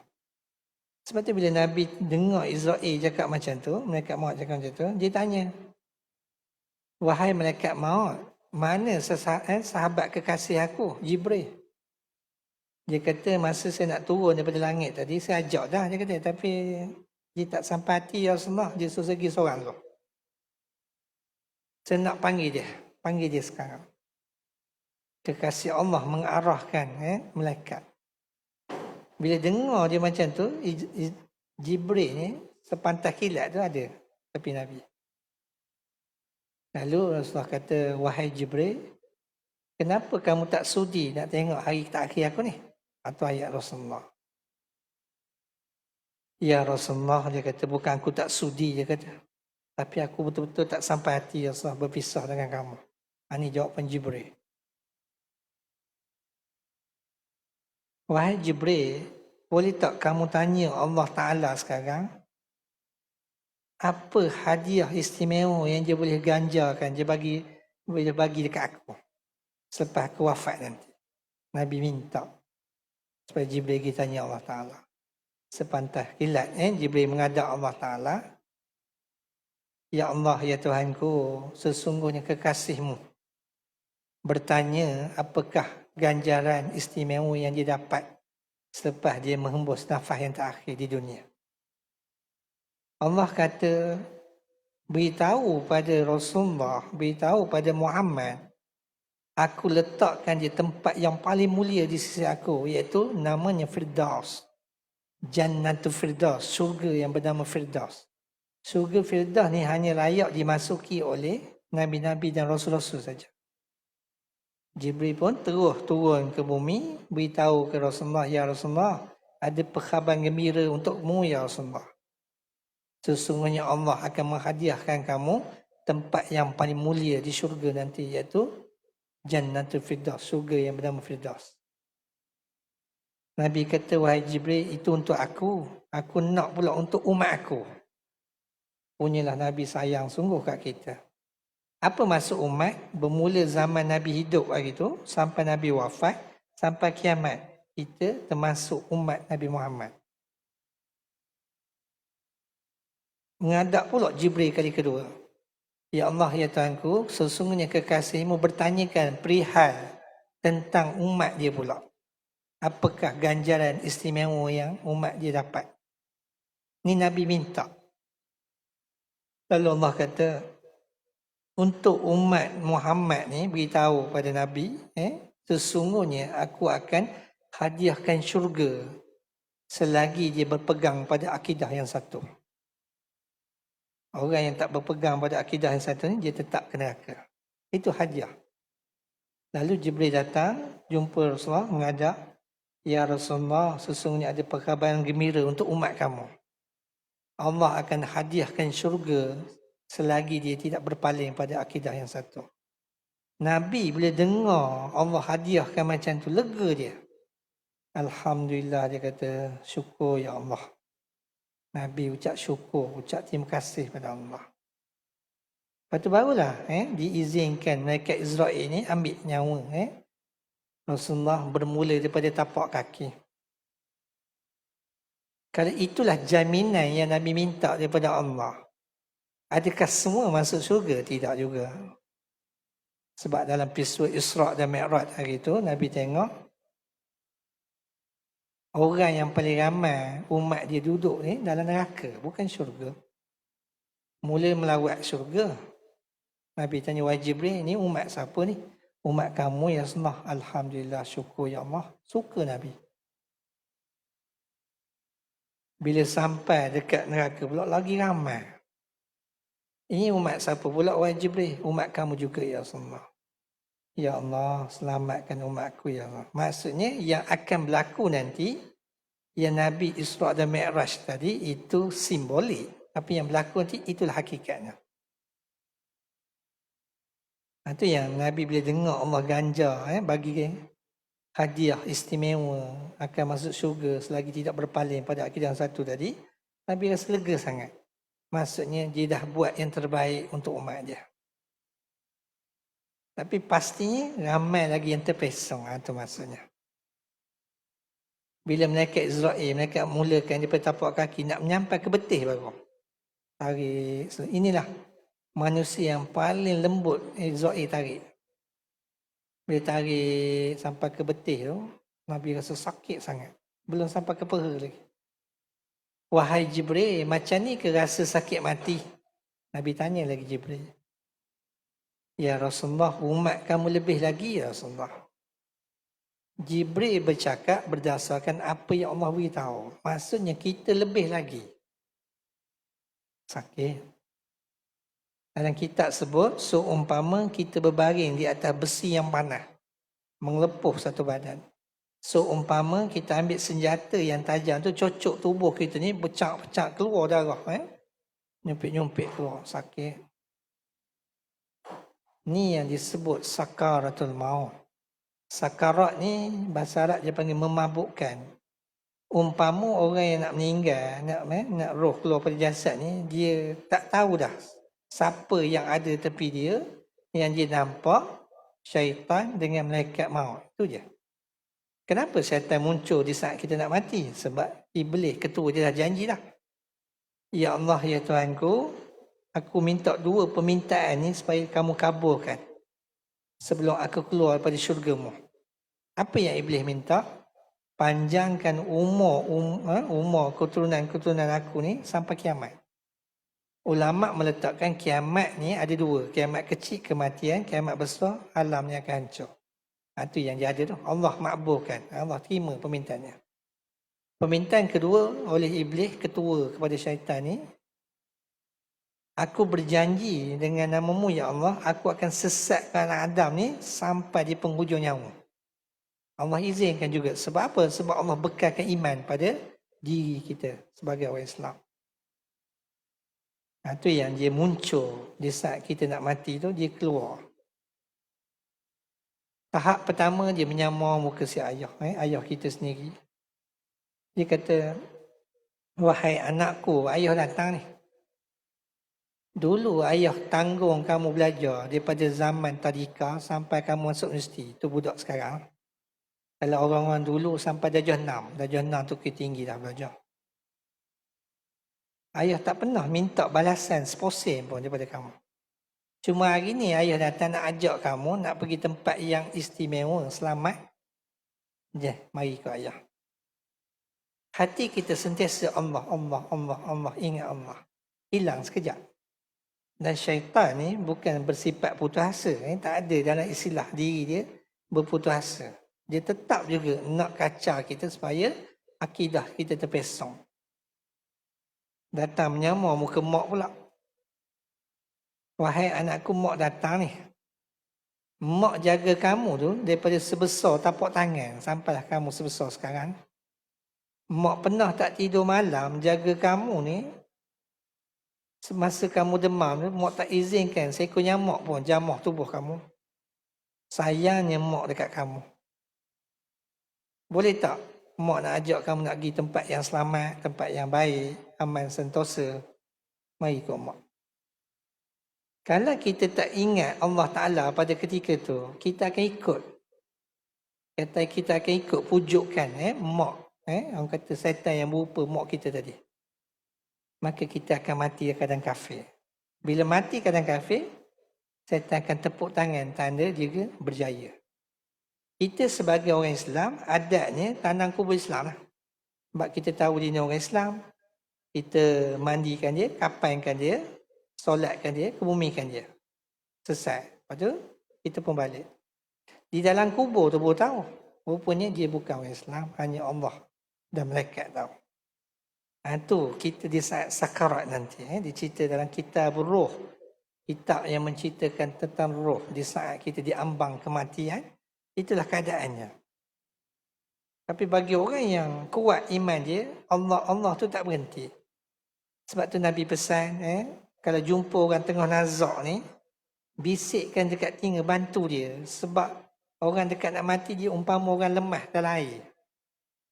Sebab tu bila Nabi dengar Israel cakap macam tu, malaikat maut cakap macam tu, dia tanya, "Wahai malaikat maut, mana sahabat kekasih aku, Jibril?" Dia kata, "Masa saya nak turun daripada langit tadi, saya ajak dah," dia kata, "tapi dia tak sampai hati ya Rasulullah, dia suruh pergi seorang tu. Saya nak panggil dia sekarang." Kekasih Allah mengarahkan malaikat. Bila dengar dia macam tu, Jibril ni sepantas kilat tu ada tepi Nabi. Lalu Rasulullah kata, "Wahai Jibril, kenapa kamu tak sudi nak tengok hari terakhir aku ni?" Atau ayat Rasulullah. "Ya Rasulullah," dia kata, "bukan aku tak sudi," dia kata. "Tapi aku betul-betul tak sampai hati ya Rasulullah berpisah dengan kamu." Ini jawapan Jibril. "Wahai Jibril, boleh tak kamu tanya Allah Ta'ala sekarang, apa hadiah istimewa yang dia boleh ganjarkan, dia boleh bagi dekat aku selepas aku wafat nanti?" Nabi minta supaya Jibril pergi tanya Allah Ta'ala. Sepantas kilat Jibril menghadap Allah Ta'ala. "Ya Allah, ya Tuhanku, sesungguhnya kekasihmu bertanya apakah ganjaran istimewa yang dia dapat selepas dia menghembus nafas yang terakhir di dunia." Allah kata, "Beritahu pada Rasulullah, beritahu pada Muhammad, aku letakkan di tempat yang paling mulia di sisi aku, iaitu namanya Firdaus. Jannatul Firdaus, syurga yang bernama Firdaus. Syurga Firdaus ni hanya layak dimasuki oleh Nabi-Nabi dan Rasul-Rasul saja." Jibril pun terus turun ke bumi, beritahu ke Rasulullah, "Ya Rasulullah, ada perkhabaran gembira untukmu ya Rasulullah. Sesungguhnya Allah akan menghadiahkan kamu tempat yang paling mulia di syurga nanti, iaitu Jannatul Firdaus, syurga yang bernama Firdaus. Nabi kata, wahai Jibril, itu untuk aku. Aku nak pula untuk umat aku. Punyalah Nabi sayang sungguh kat kita. Apa maksud umat? Bermula zaman Nabi hidup hari itu, sampai Nabi wafat, sampai kiamat. Kita termasuk umat Nabi Muhammad. Menghadap pula Jibril kali kedua. Ya Allah, ya Tuhanku, sesungguhnya kekasihmu bertanyakan perihal tentang umat dia pula. Apakah ganjaran istimewa yang umat dia dapat? Ni Nabi minta. Lalu Allah kata, untuk umat Muhammad ni beritahu pada Nabi, sesungguhnya aku akan hadiahkan syurga selagi dia berpegang pada akidah yang satu. Orang yang tak berpegang pada akidah yang satu ni, dia tetap ke neraka. Itu hadiah. Lalu Jibril datang, jumpa Rasulullah, menghadap, ya Rasulullah, sesungguhnya ada perkhabaran gembira untuk umat kamu. Allah akan hadiahkan syurga selagi dia tidak berpaling pada akidah yang satu. Nabi bila dengar Allah hadiahkan macam tu, lega dia. Alhamdulillah, dia kata, syukur ya Allah. Nabi ucap syukur, ucap terima kasih pada Allah. Lepas tu barulah diizinkan malaikat Israel ni ambil nyawa Rasulullah bermula daripada tapak kaki. Kalau itulah jaminan yang Nabi minta daripada Allah. Adakah semua masuk syurga? Tidak juga. Sebab dalam peristiwa Isra' dan Mi'raj hari itu, Nabi tengok orang yang paling ramai umat dia duduk ni dalam neraka, bukan syurga. Mula melawat syurga. Nabi tanya, wahai Jibril, ni umat siapa ni? Umat kamu ya Rasulullah. Alhamdulillah, syukur ya Allah. Suka Nabi. Bila sampai dekat neraka pula, lagi ramai. Ini umat siapa pula, wahai Jibril? Umat kamu juga ya Rasulullah. Ya Allah, selamatkan umatku ya Allah. Maksudnya yang akan berlaku nanti, yang Nabi Isra' dan Mi'raj tadi, itu simbolik. Tapi yang berlaku nanti, itulah hakikatnya. Itu yang Nabi bila dengar Allah ganjar bagi hadiah istimewa akan masuk syurga selagi tidak berpaling pada akidah yang satu tadi, Nabi rasa lega sangat. Maksudnya dia dah buat yang terbaik untuk umat dia. Tapi pastinya ramai lagi yang terpesong. Itu maksudnya. Bila malaikat Israel, mereka mulakan daripada tapak kaki nak menyampai ke betih baru. Tarik. So, inilah manusia yang paling lembut Israel tarik. Bila tarik sampai ke betih tu, Nabi rasa sakit sangat. Belum sampai ke peha lagi. Wahai Jibril, macam ni ke rasa sakit mati? Nabi tanya lagi Jibril. Ya Rasulullah, umat kamu lebih lagi ya Rasulullah. Jibril bercakap berdasarkan apa yang Allah beritahu. Maksudnya kita lebih lagi. Sakit. Dalam kitab sebut, seumpama kita berbaring di atas besi yang panas. Mengelepuh satu badan. Seumpama kita ambil senjata yang tajam tu, cocok tubuh kita ni, pecah-pecah keluar darah. Nyumpit-nyumpit keluar, sakit. Ni yang disebut sakaratul maut. Sakarat ni bahasa Arab dia panggil memabukkan. Umpama orang yang nak meninggal, nak roh keluar pada jasad ni, dia tak tahu dah siapa yang ada tepi dia. Yang dia nampak syaitan dengan malaikat maut. Itu je. Kenapa syaitan muncul di saat kita nak mati? Sebab iblis ketua dia dah janji dah. Ya Allah, ya Tuhanku, aku minta dua permintaan ni supaya kamu kabulkan sebelum aku keluar daripada syurga-Mu. Apa yang iblis minta? Panjangkan umur keturunan aku ni sampai kiamat. Ulama meletakkan kiamat ni ada dua. Kiamat kecil, kematian. Kiamat besar, alam ni akan hancur. Itu yang dia ada tu. Allah makbulkan. Allah terima permintaannya. Permintaan kedua oleh iblis, ketua kepada syaitan ni. Aku berjanji dengan nama-Mu ya Allah, aku akan sesatkan Adam ni sampai di penghujung nyawa. Allah izinkan juga. Sebab apa? Sebab Allah bekalkan iman pada diri kita sebagai orang Islam. Itu yang dia muncul di saat kita nak mati tu, dia keluar. Tahap pertama dia menyamar muka si ayah, ayah kita sendiri. Dia kata, wahai anakku, ayah datang ni. Dulu ayah tanggung kamu belajar daripada zaman tadika sampai kamu masuk universiti. Tu budak sekarang. Kalau orang-orang dulu sampai darjah 6. Darjah 6 tu tinggi dah belajar. Ayah tak pernah minta balasan seposen pun daripada kamu. Cuma hari ni ayah datang nak ajak kamu nak pergi tempat yang istimewa, selamat. Je, mari ke ayah. Hati kita sentiasa Allah, Allah, Allah, Allah, ingat Allah. Hilang sekejap. Dan syaitan ni bukan bersifat putus asa. Tak ada dalam istilah diri dia berputus asa. Dia tetap juga nak kacau kita supaya akidah kita terpesong. Datang menyamar muka mak pula. Wahai anakku, mak datang ni. Mak jaga kamu tu daripada sebesar tapak tangan sampailah kamu sebesar sekarang. Mak pernah tak tidur malam jaga kamu ni. Semasa kamu demam tu, mak tak izinkan seekor nyamuk pun jamah tubuh kamu. Sayangnya mak dekat kamu. Boleh tak mak nak ajak kamu nak pergi tempat yang selamat, tempat yang baik, aman sentosa? Mari ikut mak. Kalau kita tak ingat Allah Ta'ala pada ketika tu, kita akan ikut. Kita akan ikut pujukan mak. Orang kata syaitan yang berupa mak kita tadi. Maka kita akan mati keadaan kafir. Bila mati keadaan kafir, syaitan akan tepuk tangan tanda dia berjaya. Kita sebagai orang Islam, adatnya tanam kubur Islam lah. Sebab kita tahu dia ni orang Islam, kita mandikan dia, kapankan dia, solatkan dia, kebumikan dia. Selesai. Lepas tu, kita pun balik. Di dalam kubur tu baru tahu. Rupanya dia bukan orang Islam, hanya Allah dan malaikat tahu. Itu kita di saat sakarat nanti. Dicerita dalam kitab Ruh. Kitab yang menceritakan tentang roh. Di saat kita diambang kematian, itulah keadaannya. Tapi bagi orang yang kuat iman dia, Allah tu tak berhenti. Sebab tu Nabi pesan, kalau jumpa orang tengah nazak ni, bisikkan dekat telinga, bantu dia. Sebab orang dekat nak mati, dia umpama orang lemah dalam air.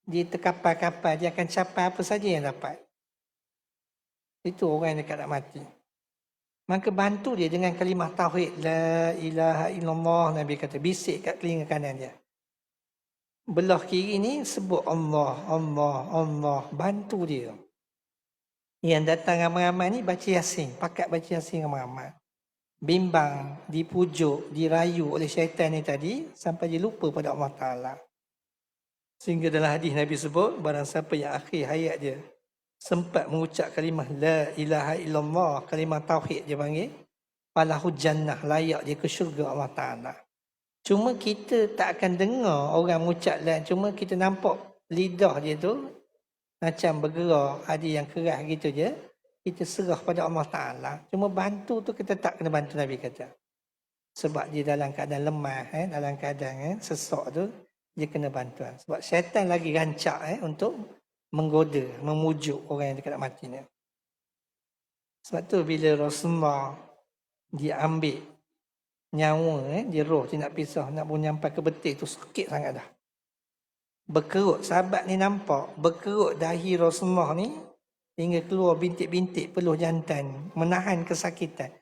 Dia terkapal-kapal, dia akan capai apa saja yang dapat. Itu orang yang dekat nak mati. Maka bantu dia dengan kalimah tauhid. La ilaha illallah, Nabi kata. Bisik kat telinga kanan dia. Belah kiri ni sebut Allah, Allah, Allah. Bantu dia. Yang datang ramai-ramai ni baca Yasin. Pakat baca Yasin ramai-ramai. Bimbang, dipujuk, dirayu oleh syaitan ni tadi. Sampai dia lupa pada Allah Ta'ala. Sehingga dalam hadis Nabi sebut, barang siapa yang akhir hayat dia sempat mengucap kalimah La ilaha illallah, kalimah tauhid dia panggil, falahu jannah, layak dia ke syurga Allah Ta'ala. Cuma kita tak akan dengar orang mengucap la, cuma kita nampak lidah dia tu macam bergerak, ada yang keras gitu je. Kita serah pada Allah Ta'ala. Cuma bantu tu kita tak kena bantu, Nabi kata. Sebab dia dalam keadaan lemah, dalam keadaan sesak tu, dia kena bantuan. Sebab syaitan lagi rancak untuk menggoda, memujuk orang yang dekat nak mati ni. Sebab tu bila Rasulullah dia ambil nyawa, dia roh dia nak pisah, nak pun nyampai ke betik tu sakit sangat dah. Berkerut, sahabat ni nampak, berkerut dahi Rasulullah ni hingga keluar bintik-bintik peluh jantan, menahan kesakitan.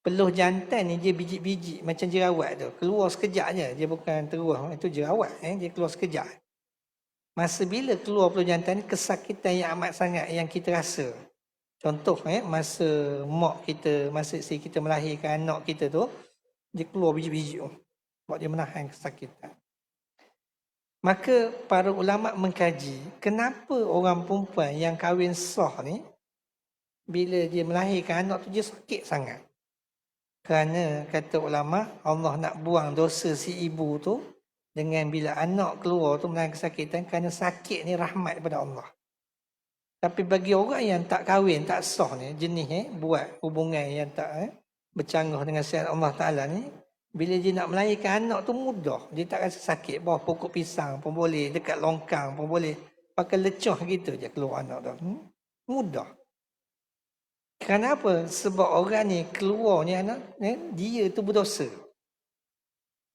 Peluh jantan ni dia biji-biji macam jerawat tu. Keluar sekejap je. Dia bukan terus. Itu jerawat. Dia keluar sekejap. Masa bila keluar peluh jantan ni, kesakitan yang amat sangat yang kita rasa. Contoh, masa mak kita, masa isteri kita melahirkan anak kita tu, dia keluar biji-biji tu. Sebab dia menahan kesakitan. Maka para ulama' mengkaji, kenapa orang perempuan yang kahwin sah ni, bila dia melahirkan anak tu, dia sakit sangat. Kerana kata ulama, Allah nak buang dosa si ibu tu dengan bila anak keluar tu menahan kesakitan, kerana sakit ni rahmat daripada Allah. Tapi bagi orang yang tak kahwin, tak sah ni, jenis buat hubungan yang tak bercanggah dengan syariat Allah Ta'ala ni, bila dia nak melahirkan anak tu mudah. Dia tak rasa sakit. Bawah pokok pisang pun boleh, dekat longkang pun boleh. Pakai lecoh gitu je keluar anak tu. Mudah. Kenapa? Sebab orang ni keluar ni anak, dia tu berdosa.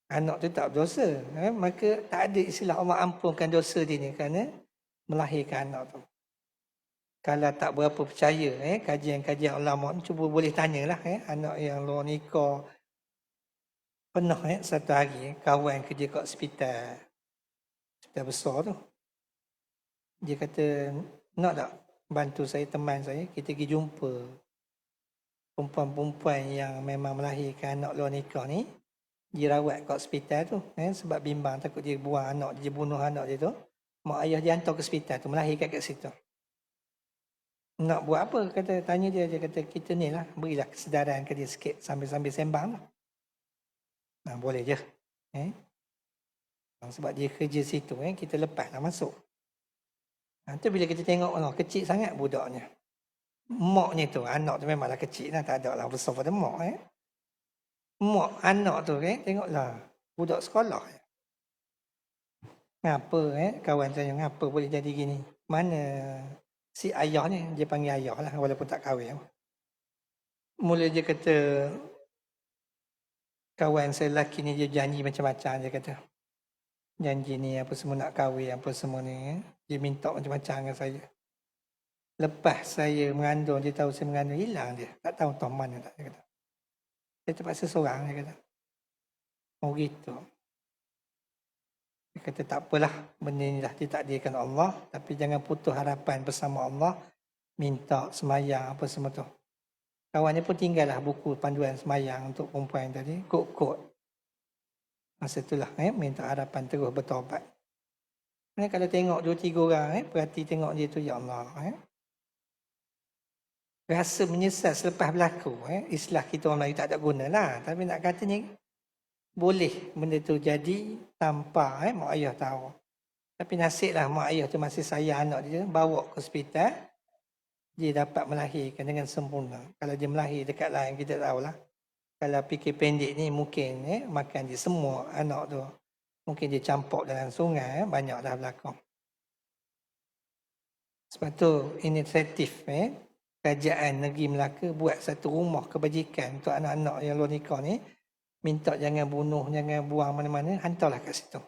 Anak tu tak berdosa. Maka tak ada istilah Allah ampunkan dosa dia ni kerana melahirkan anak tu. Kalau tak berapa percaya, kajian-kajian ulama ni cuba boleh tanyalah, anak yang luar nikah. Pernah satu hari kawan kerja kat hospital besar tu. Dia kata, nak tak bantu saya, teman saya, kita pergi jumpa perempuan-perempuan yang memang melahirkan anak luar nikah ni, dirawat kat hospital tu, sebab bimbang takut dia buang anak dia, bunuh anak dia tu. Mak ayah dia hantar ke hospital tu, melahirkan kat situ. Nak buat apa? Tanya dia kata, kita ni lah, berilah kesedaran ke dia sikit sambil-sambil sembang lah. Nah, boleh je. Sebab dia kerja situ, kita lepas lah masuk. Tu bila kita tengok, kecil sangat budaknya. Maknya tu, anak tu memanglah kecil lah, tak ada lah besar pada mak. Mak anak tu, tengoklah, budak sekolah. Ngapa, kawan saya, ngapa boleh jadi gini? Mana si ayah ni, dia panggil ayah lah, walaupun tak kahwin. Mula dia kata, kawan saya lelaki ni dia janji macam-macam, dia kata. Janji ni apa semua nak kahwin, apa semua ni. Dia minta macam-macam dengan saya. Lepas saya mengandung, dia tahu saya mengandung, hilang dia. Tak tahu entah mana tak, dia kata. Dia terpaksa seorang, dia kata. Oh gitu. Dia kata tak apalah, benda ni dah ditakdirkan Allah, tapi jangan putus harapan bersama Allah, minta semayang apa semua tu. Kawan dia pun tinggallah buku panduan semayang untuk perempuan tadi, kod-kod. Masa itulah, minta harapan terus bertaubat. Kalau tengok 2-3 orang, perhati tengok dia tu, ya Allah. Rasa menyesal selepas berlaku. Istilah kita orang Melayu tak ada guna lah. Tapi nak katanya, boleh benda tu jadi tanpa mak ayah tahu. Tapi nasiblah mak ayah tu masih sayang anak dia, bawa ke hospital, dia dapat melahirkan dengan sempurna. Kalau dia melahir dekat lain, kita tahulah. Kalau fikir pendek ni mungkin makan dia semua anak tu. Mungkin dia campur dalam sungai, banyak dah berlaku. Sebab tu inisiatif Kerajaan Negeri Melaka buat satu rumah kebajikan untuk anak-anak yang luar nikah ni. Minta jangan bunuh, jangan buang mana-mana, hantarlah kat situ.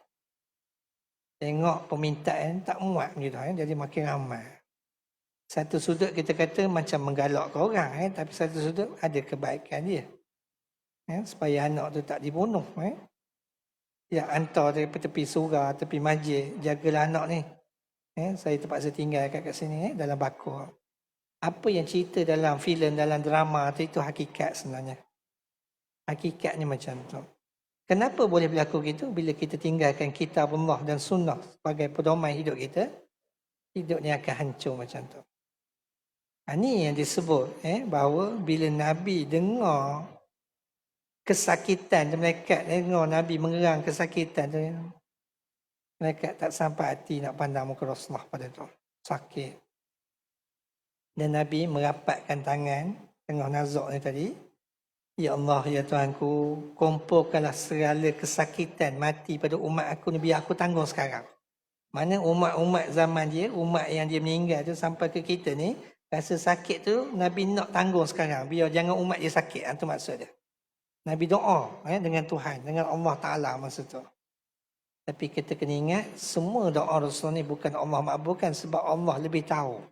Tengok permintaan tak muat gitu, jadi makin ramai. Satu sudut kita kata macam menggalakkan orang, tapi satu sudut ada kebaikan dia. Supaya anak tu tak dibunuh. Ya, hantar daripada tepi surau, tepi masjid, jagalah anak ni. Saya terpaksa tinggal kat sini dalam bakul. Apa yang cerita dalam filem, dalam drama tu, itu hakikat sebenarnya. Hakikatnya macam tu. Kenapa boleh berlaku gitu? Bila kita tinggalkan kitab Allah dan sunnah sebagai pedoman hidup kita, hidup ni akan hancur macam tu. Ini yang disebut bahawa bila Nabi dengar kesakitan mereka, dengar Nabi mengerang kesakitan tu, mereka tak sampai hati nak pandang muka Rasulullah pada tu. Sakit. Dan Nabi merapatkan tangan tengah nazak ni tadi. Ya Allah, ya Tuhanku, kumpulkanlah segala kesakitan mati pada umat aku ni, biar aku tanggung sekarang. Mana umat-umat zaman dia, umat yang dia meninggal tu sampai ke kita ni, rasa sakit tu Nabi nak tanggung sekarang, biar jangan umat dia sakit. Itu maksud dia. Nabi doa dengan Tuhan, dengan Allah Ta'ala masa tu. Tapi kita kena ingat, semua doa Rasul ni bukan Allah makbulkan, sebab Allah lebih tahu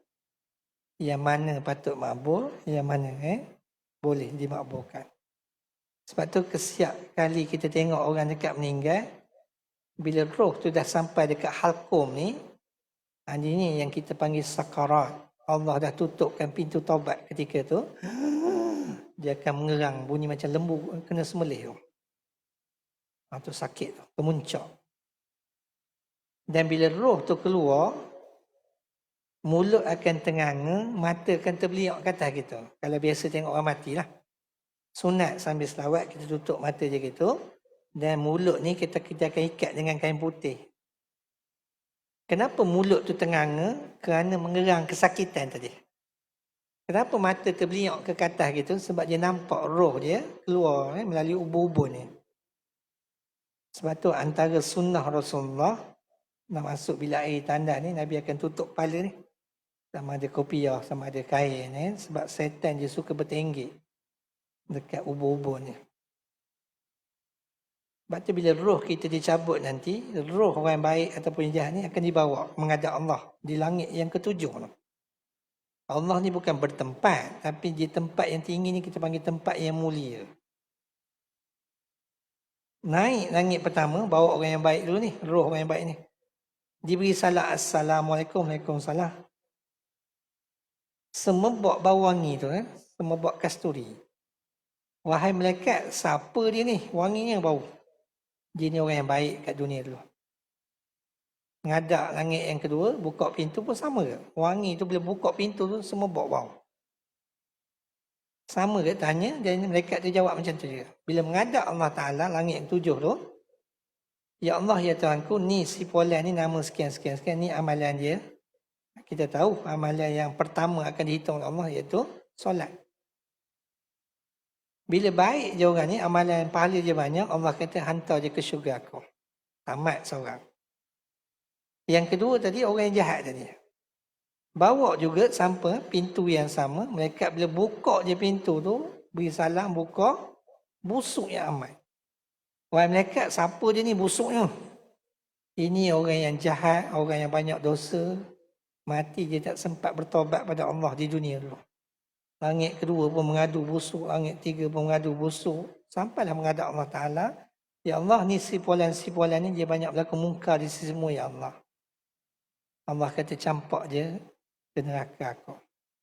yang mana patut makbul, yang mana boleh dimakbulkan. Sebab tu kesiap kali kita tengok orang dekat meninggal, bila roh tu dah sampai dekat halqum ni, ini yang kita panggil sakarat. Allah dah tutupkan pintu taubat ketika tu, dia akan mengerang bunyi macam lembu kena sembelih tu. Itu sakit tu, kemuncak. Dan bila roh tu keluar, mulut akan tenganga, mata akan terbeliak ke atas kita. Kalau biasa tengok orang mati lah. Sunat sambil selawat, kita tutup mata je gitu. Dan mulut ni kita akan ikat dengan kain putih. Kenapa mulut tu tenganga? Kerana mengerang kesakitan tadi. Kenapa mata terbeliak ke atas gitu? Sebab dia nampak roh dia keluar melalui ubun-ubun ni. Sebab tu antara sunnah Rasulullah, nak masuk bilik air tanda ni, Nabi akan tutup kepala ni. Sama ada kopiah, sama ada kain. Sebab setan dia suka bertenggek dekat ubun-ubun ni. Sebab tu bila roh kita dicabut nanti, roh orang baik ataupun jahat ni akan dibawa menghadap Allah di langit yang ketujuh tu. Allah ni bukan bertempat, tapi di tempat yang tinggi ni kita panggil tempat yang mulia. Naik langit pertama, bawa orang yang baik dulu ni, roh orang yang baik ni. Diberi salam, Assalamualaikum, Waalaikumsalam. Semebok bau wangi tu, semebok kasturi. Wahai malaikat, siapa dia ni? Wanginya bau. Dia ni orang yang baik kat dunia dulu. Menghadap langit yang kedua, buka pintu pun sama ke? Wangi tu bila buka pintu tu, semua bau. Sama ke? Tanya, dan malaikat tu jawab macam tu juga. Bila menghadap Allah Ta'ala, langit yang tujuh tu, Ya Allah, ya Tuhanku, ni si Fulan ni nama sekian-sekian, ni amalan dia. Kita tahu amalan yang pertama akan dihitung oleh Allah iaitu solat. Bila baik je orang ni, amalan pahala dia banyak, Allah kata hantar je ke syurga aku. Tamat seorang. Yang kedua tadi, orang yang jahat tadi. Bawa juga sampai pintu yang sama, mereka bila buka je pintu tu, beri salam, buka, busuk yang amat. Wahai malaikat, siapa dia ni busuknya? Ini orang yang jahat, orang yang banyak dosa, mati dia tak sempat bertobat pada Allah di dunia dulu. Langit kedua pun mengadu busuk, langit tiga pun mengadu busuk. Sampailah menghadap Allah Ta'ala. Ya Allah, ni si Fulan ni dia banyak berlaku mungkar di sisimu, Ya Allah. Allah kata campak je ke neraka aku.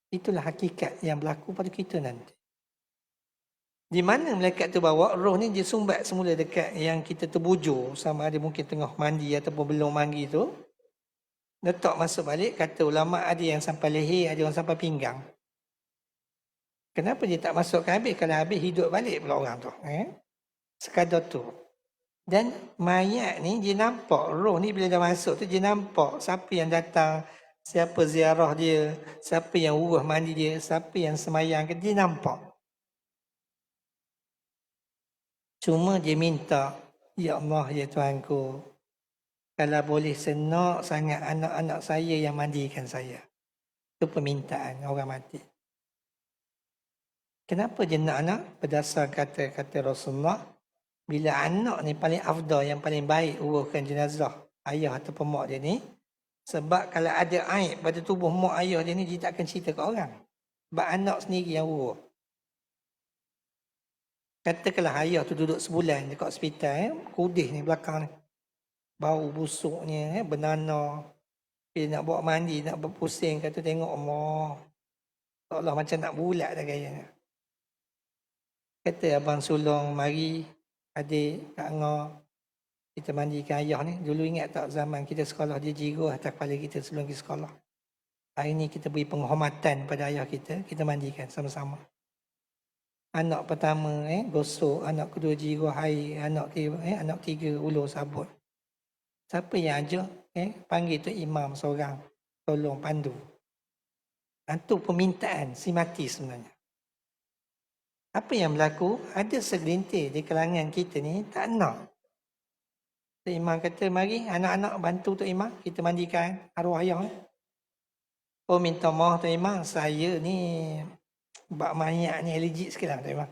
Itulah hakikat yang berlaku pada kita nanti. Di mana malaikat tu bawa, roh ni dia sumbat semula dekat yang kita terbujur. Sama ada mungkin tengah mandi ataupun belum mandi tu. Letak masuk balik, kata ulama' ada yang sampai leher, ada yang sampai pinggang. Kenapa dia tak masukkan habis? Kalau habis hidup balik pula orang tu. Sekadar tu. Dan mayat ni dia nampak, roh ni bila dah masuk tu dia nampak siapa yang datang, siapa ziarah dia, siapa yang urus mandi dia, siapa yang semayang, dia nampak. Cuma dia minta, Ya Allah, ya Tuhanku, kalau boleh senak sangat anak-anak saya yang mandikan saya. Itu permintaan orang mati. Kenapa dia nak anak? Berdasar kata-kata Rasulullah, bila anak ni paling afdal, yang paling baik uruskan jenazah ayah ataupun mak dia ni, sebab kalau ada aib pada tubuh mak ayah dia ni, dia tak akan cerita ke orang. Sebab anak sendiri yang urus. Katakanlah ayah tu duduk sebulan dekat hospital, kudis ni belakang ni. Bau busuknya, bernanah. Bila nak bawa mandi, nak berpusing, kata tengok Allah. Allah macam nak bulat dah gayanya. Kata Abang Sulong, mari adik, Kak Ngah, kita mandikan ayah ni. Dulu ingat tak zaman kita sekolah, dia jiru atas kepala kita sebelum kita sekolah. Hari ni kita beri penghormatan pada ayah kita mandikan sama-sama. Anak pertama gosok, anak kedua jiru air, anak tiga ulur sabut. Siapa yang ajar? Panggil tu imam seorang, tolong pandu. Itu permintaan si mati sebenarnya. Apa yang berlaku? Ada segelintir di kalangan kita ni tak nak. Tok Imam kata, mari anak-anak bantu Tok Imam, kita mandikan arwah ayah. Oh, minta maaf Tok Imam, saya ni bak mayat ni allergic sikit lah Tok Imam.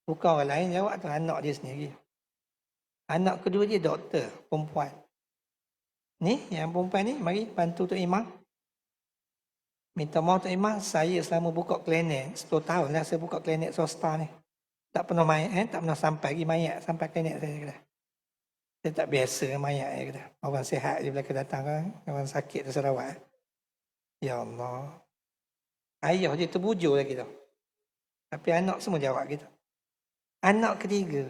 Bukan orang lain jawab tu, anak dia sendiri. Anak kedua dia doktor, perempuan. Ni, yang perempuan ni, mari bantu Tok Imam. Minta maaf Tok Imam, saya selama buka klinik, 10 tahun lah saya buka klinik swasta ni. Tak pernah mayat, tak pernah sampai lagi mayat sampai klinik saya kata. Saya tak biasa dengan mayat saya kata. Orang sihat dia belakang datang kan, orang sakit tu Sarawak. Ya Allah. Ayah dia terbujur lagi tu. Tapi anak semua jawab gitu. Anak ketiga.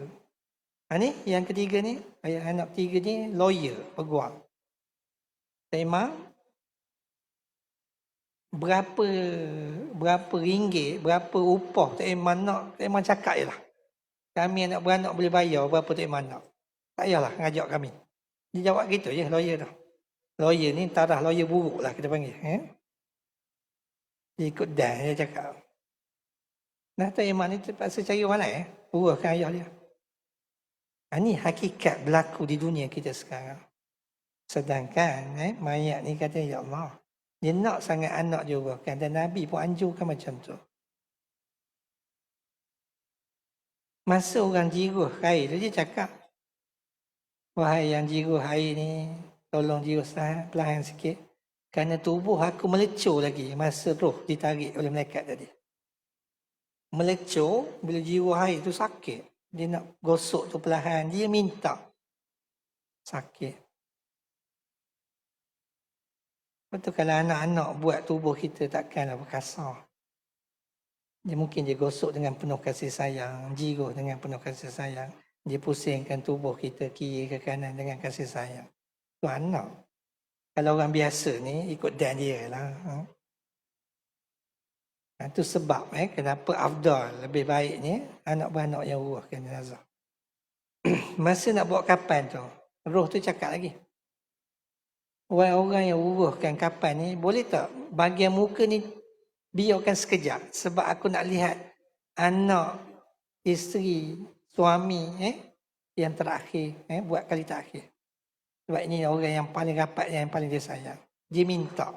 Ni, yang ketiga ni, anak ketiga ni lawyer, peguam. Tok Imam, berapa ringgit, berapa upah Tok Imam nak, Tok Imam cakap je lah. Kami anak beranak boleh bayar berapa Tok Imam nak. Tak payahlah ngajak kami. Dia jawab gitu je lawyer tu. Lawyer ni tarah lawyer buruk lah kita panggil. Dia ikut dah dia cakap. Nah Tok Imam ni terpaksa cari orang lain. Uruskan ayah dia. Ini hakikat berlaku di dunia kita sekarang. Sedangkan mayat ni kata, Ya Allah, dia nak sangat anak dia uruskan. Dan Nabi pun anjurkan macam tu. Masa orang jiruh kain tu, dia cakap, Wahai yang jiru air ni, tolong jiru perlahan sikit. Kerana tubuh aku melecur lagi masa roh ditarik oleh malaikat tadi. Melecur, bila jiru air tu sakit. Dia nak gosok tu perlahan, dia minta. Sakit. Betul kalau anak-anak buat tubuh kita takkanlah berkasar. Dia mungkin dia gosok dengan penuh kasih sayang, jiru dengan penuh kasih sayang. Dia pusingkan tubuh kita kiri ke kanan dengan kasih sayang. Tu anak. Kalau orang biasa ni ikut dan dia lah. Itu sebab kenapa afdal lebih baiknya anak beranak yang uruskan jenazah. Masa nak buat kapan tu, roh tu cakap lagi. Orang-orang yang uruskan kapan ni, boleh tak bahagian muka ni biarkan sekejap. Sebab aku nak lihat anak, isteri, suami yang terakhir, buat kali terakhir. Sebab ini orang yang paling rapat, yang paling dia sayang. Dia minta.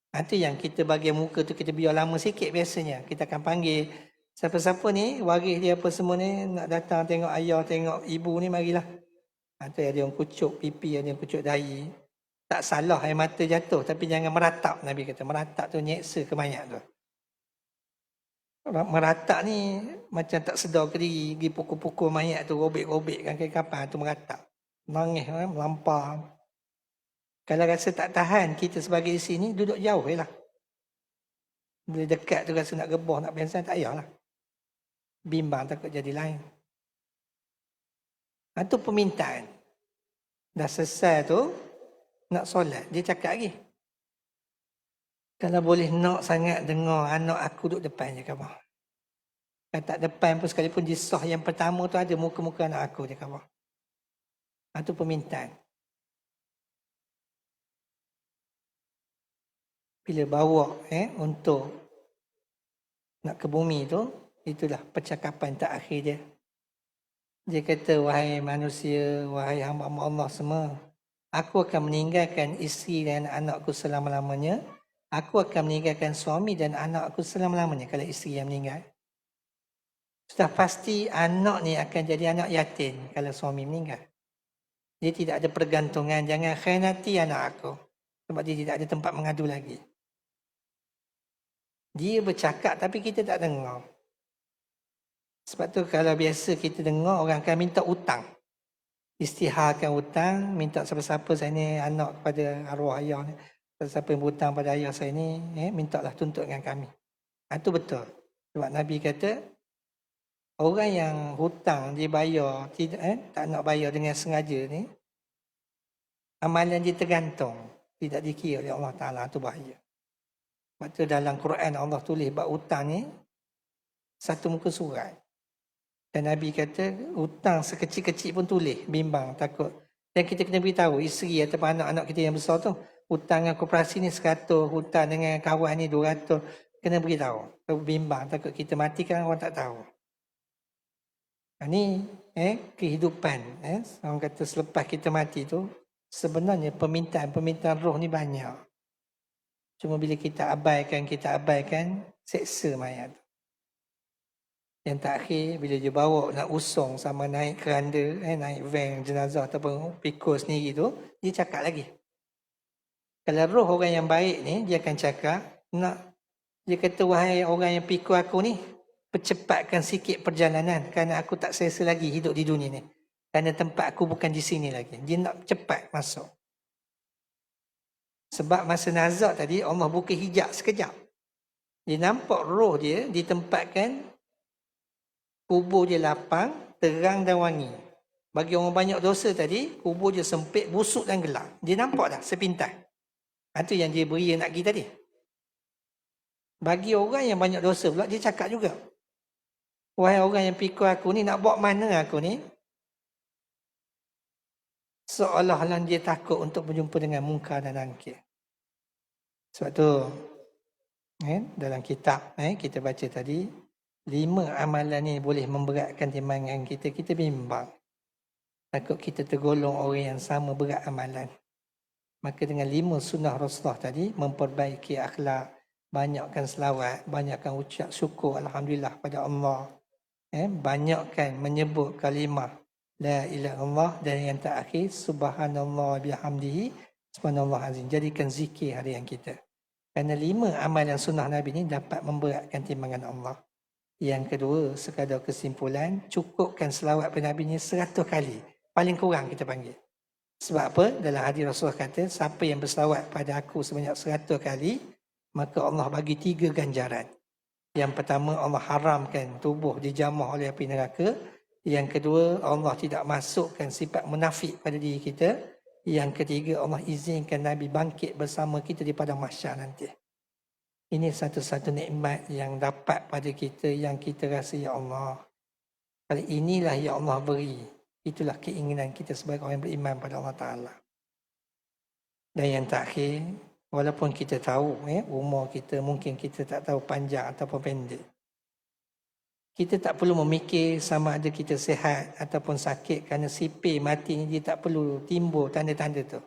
Itu yang kita bagian muka tu kita biar lama sikit biasanya. Kita akan panggil siapa-siapa ni, waris dia apa semua ni, nak datang tengok ayah, tengok ibu ni, marilah. Itu ada yang kucuk pipi, ada yang kucuk dahi. Tak salah air mata jatuh, tapi jangan meratap. Nabi kata, meratap tu nyeksa ke mayat tu. Meratap ni macam tak sedar ke diri, pergi pukul-pukul mayat tu, robek-robek kan kapal tu meratap. Nangis, melampau. Kalau rasa tak tahan, kita sebagai isi ni duduk jauh je lah. Bila dekat tu rasa nak gebah, nak bensan, tak payahlah. Bimbang takut jadi lain. Itu permintaan. Dah selesai tu, nak solat. Dia cakap lagi. Kalau boleh nak sangat dengar anak aku duduk depan je khabar. Kalau tak depan pun sekalipun di sah yang pertama tu ada muka-muka anak aku je khabar. Itu permintaan. Bila bawa untuk nak ke bumi tu, itulah percakapan terakhir dia. Dia kata, wahai manusia, wahai hamba-hamba Allah semua, aku akan meninggalkan isteri dan anakku selama-lamanya. Aku akan meninggalkan suami dan anakku selama-lamanya kalau isteri yang meninggal. Sudah pasti anak ni akan jadi anak yatim kalau suami meninggal. Dia tidak ada pergantungan, jangan khianati anak aku. Sebab dia tidak ada tempat mengadu lagi. Dia bercakap tapi kita tak dengar. Sebab tu kalau biasa kita dengar orang akan minta hutang. Istiharkan hutang, minta siapa-siapa saya ni anak kepada arwah ayah ni. Siapa yang berhutang pada ayah saya ni, mintalah tuntut dengan kami. Itu betul. Sebab Nabi kata, orang yang hutang dia bayar, tak nak bayar dengan sengaja ni, amalan dia tergantung. Tidak dikira oleh Allah Ta'ala, itu bahaya. Sebab tu dalam Quran Allah tulis bab hutang ni, satu muka surat. Dan Nabi kata, hutang sekecil-kecil pun tulis, bimbang, takut. Dan kita kena beritahu, isteri atau anak-anak kita yang besar tu, hutang dengan koperasi ni 100, hutang dengan kawan ni 200. Kena beritahu. Bimbang, takut kita mati kan orang tak tahu. Ini kehidupan. Orang kata selepas kita mati tu, sebenarnya permintaan roh ni banyak. Cuma bila kita abaikan, seksa mayat. Yang terakhir, bila dia bawa nak usung sama naik keranda, naik van jenazah ataupun pikul sendiri tu, dia cakap lagi. Kalau roh orang yang baik ni, dia akan cakap, dia kata, wahai orang yang pikul aku ni, percepatkan sikit perjalanan kerana aku tak selesa lagi hidup di dunia ni. Kerana tempat aku bukan di sini lagi. Dia nak cepat masuk. Sebab masa nazak tadi, Allah buka hijab sekejap. Dia nampak roh dia ditempatkan, kubur dia lapang, terang dan wangi. Bagi orang banyak dosa tadi, kubur dia sempit, busuk dan gelap. Dia nampak dah sepintas. Itu yang dia beri nak pergi tadi. Bagi orang yang banyak dosa pula, dia cakap juga. Wahai orang yang pikul aku ni, nak bawa mana aku ni? Seolah-olah dia takut untuk berjumpa dengan munkar dan nakir. Sebab tu, dalam kitab kita baca tadi, 5 amalan ni boleh memberatkan timbangan kita. Kita bimbang. Takut kita tergolong orang yang sama berat amalan. Maka dengan 5 sunnah Rasulullah tadi, memperbaiki akhlak, banyakkan selawat, banyakkan ucap syukur Alhamdulillah pada Allah. Banyakkan menyebut kalimah la ilaha illallah, dan yang terakhir subhanallah bihamdihi subhanallah azim. Jadikan zikir harian kita. Kerana 5 amalan sunnah Nabi ni dapat memberatkan timbangan Allah. Yang kedua, sekadar kesimpulan, cukupkan selawat pada Nabi ni 100 kali. Paling kurang kita panggil. Sebab apa? Dalam hadis Rasulullah kata, siapa yang berselawat pada aku sebanyak 100 kali, maka Allah bagi 3 ganjaran. Yang pertama, Allah haramkan tubuh dijamah oleh api neraka. Yang kedua, Allah tidak masukkan sifat munafik pada diri kita. Yang ketiga, Allah izinkan Nabi bangkit bersama kita di padang mahsyar nanti. Ini satu-satu nikmat yang dapat pada kita, yang kita rasa, ya Allah, kali inilah ya Allah beri. Itulah keinginan kita sebagai orang yang beriman pada Allah Ta'ala. Dan yang terakhir, walaupun kita tahu umur kita, mungkin kita tak tahu panjang ataupun pendek. Kita tak perlu memikir sama ada kita sihat ataupun sakit, kerana sipir mati ni dia tak perlu timbul tanda-tanda tu.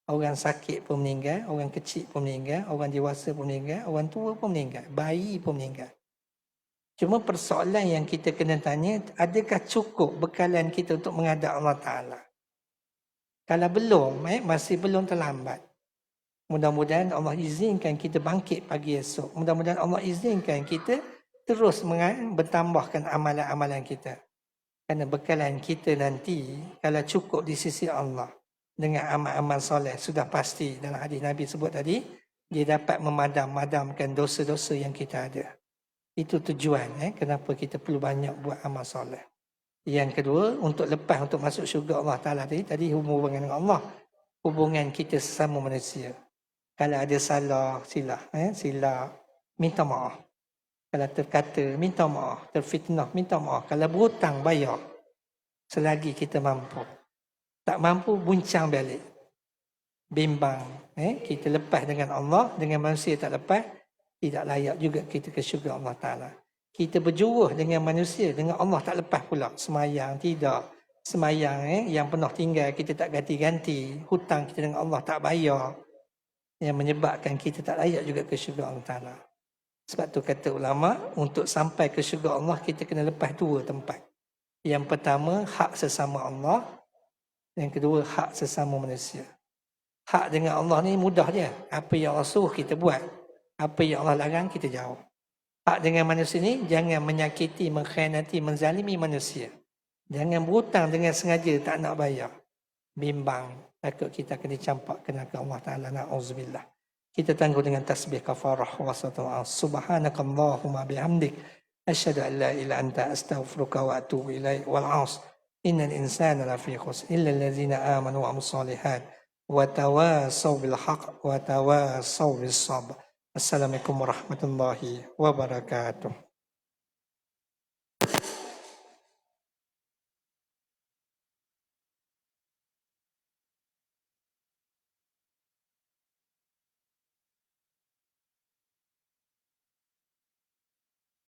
Orang sakit pun meninggal, orang kecil pun meninggal, orang dewasa pun meninggal, orang tua pun meninggal, bayi pun meninggal. Cuma persoalan yang kita kena tanya, adakah cukup bekalan kita untuk menghadap Allah Ta'ala? Kalau belum, masih belum terlambat. Mudah-mudahan Allah izinkan kita bangkit pagi esok. Mudah-mudahan Allah izinkan kita terus bertambahkan amalan-amalan kita. Kerana bekalan kita nanti, kalau cukup di sisi Allah, dengan amal-amal soleh, sudah pasti dalam hadis Nabi sebut tadi, dia dapat memadamkan dosa-dosa yang kita ada. Itu tujuan kenapa kita perlu banyak buat amal soleh. Yang kedua, untuk lepas untuk masuk syurga Allah Ta'ala tadi hubungan dengan Allah, hubungan kita sesama manusia. Kalau ada salah, silap, minta maaf. Kalau terkata, minta maaf. Terfitnah, minta maaf. Kalau berhutang, bayar. Selagi kita mampu. Tak mampu, buncang balik. Bimbang. Kita lepas dengan Allah, dengan manusia tak lepas, tidak layak juga kita ke syurga Allah Ta'ala. Kita berjuruh dengan manusia, dengan Allah tak lepas pula. Semayang, tidak. Semayang yang penuh tinggal, kita tak ganti-ganti. Hutang kita dengan Allah tak bayar. Yang menyebabkan kita tak layak juga ke syurga Allah Ta'ala. Sebab tu kata ulama, untuk sampai ke syurga Allah, kita kena lepas 2 tempat. Yang pertama, hak sesama Allah. Yang kedua, hak sesama manusia. Hak dengan Allah ni mudah je. Apa yang Allah suruh kita buat. Apa yang Allah larang kita jauh. Hak dengan manusia ni, jangan menyakiti, mengkhianati, menzalimi manusia. Jangan berhutang dengan sengaja tak nak bayar. Bimbang. Takut kita akan dicampak ke neraka Allah Ta'ala. Na'udzubillah. Kita tangguh dengan tasbih kafarah wa sallallahu. Subhanakallahumma bihamdik. Asyhadu an la ilaha anta astaghfiruka wa atubu ilaik. Wal 'asr. Innal insana lafi khusr illa allazina amanu wa amilus solihat wa tawasaw bil haqq wa tawasaw bis sabr. Assalamualaikum warahmatullahi wabarakatuh.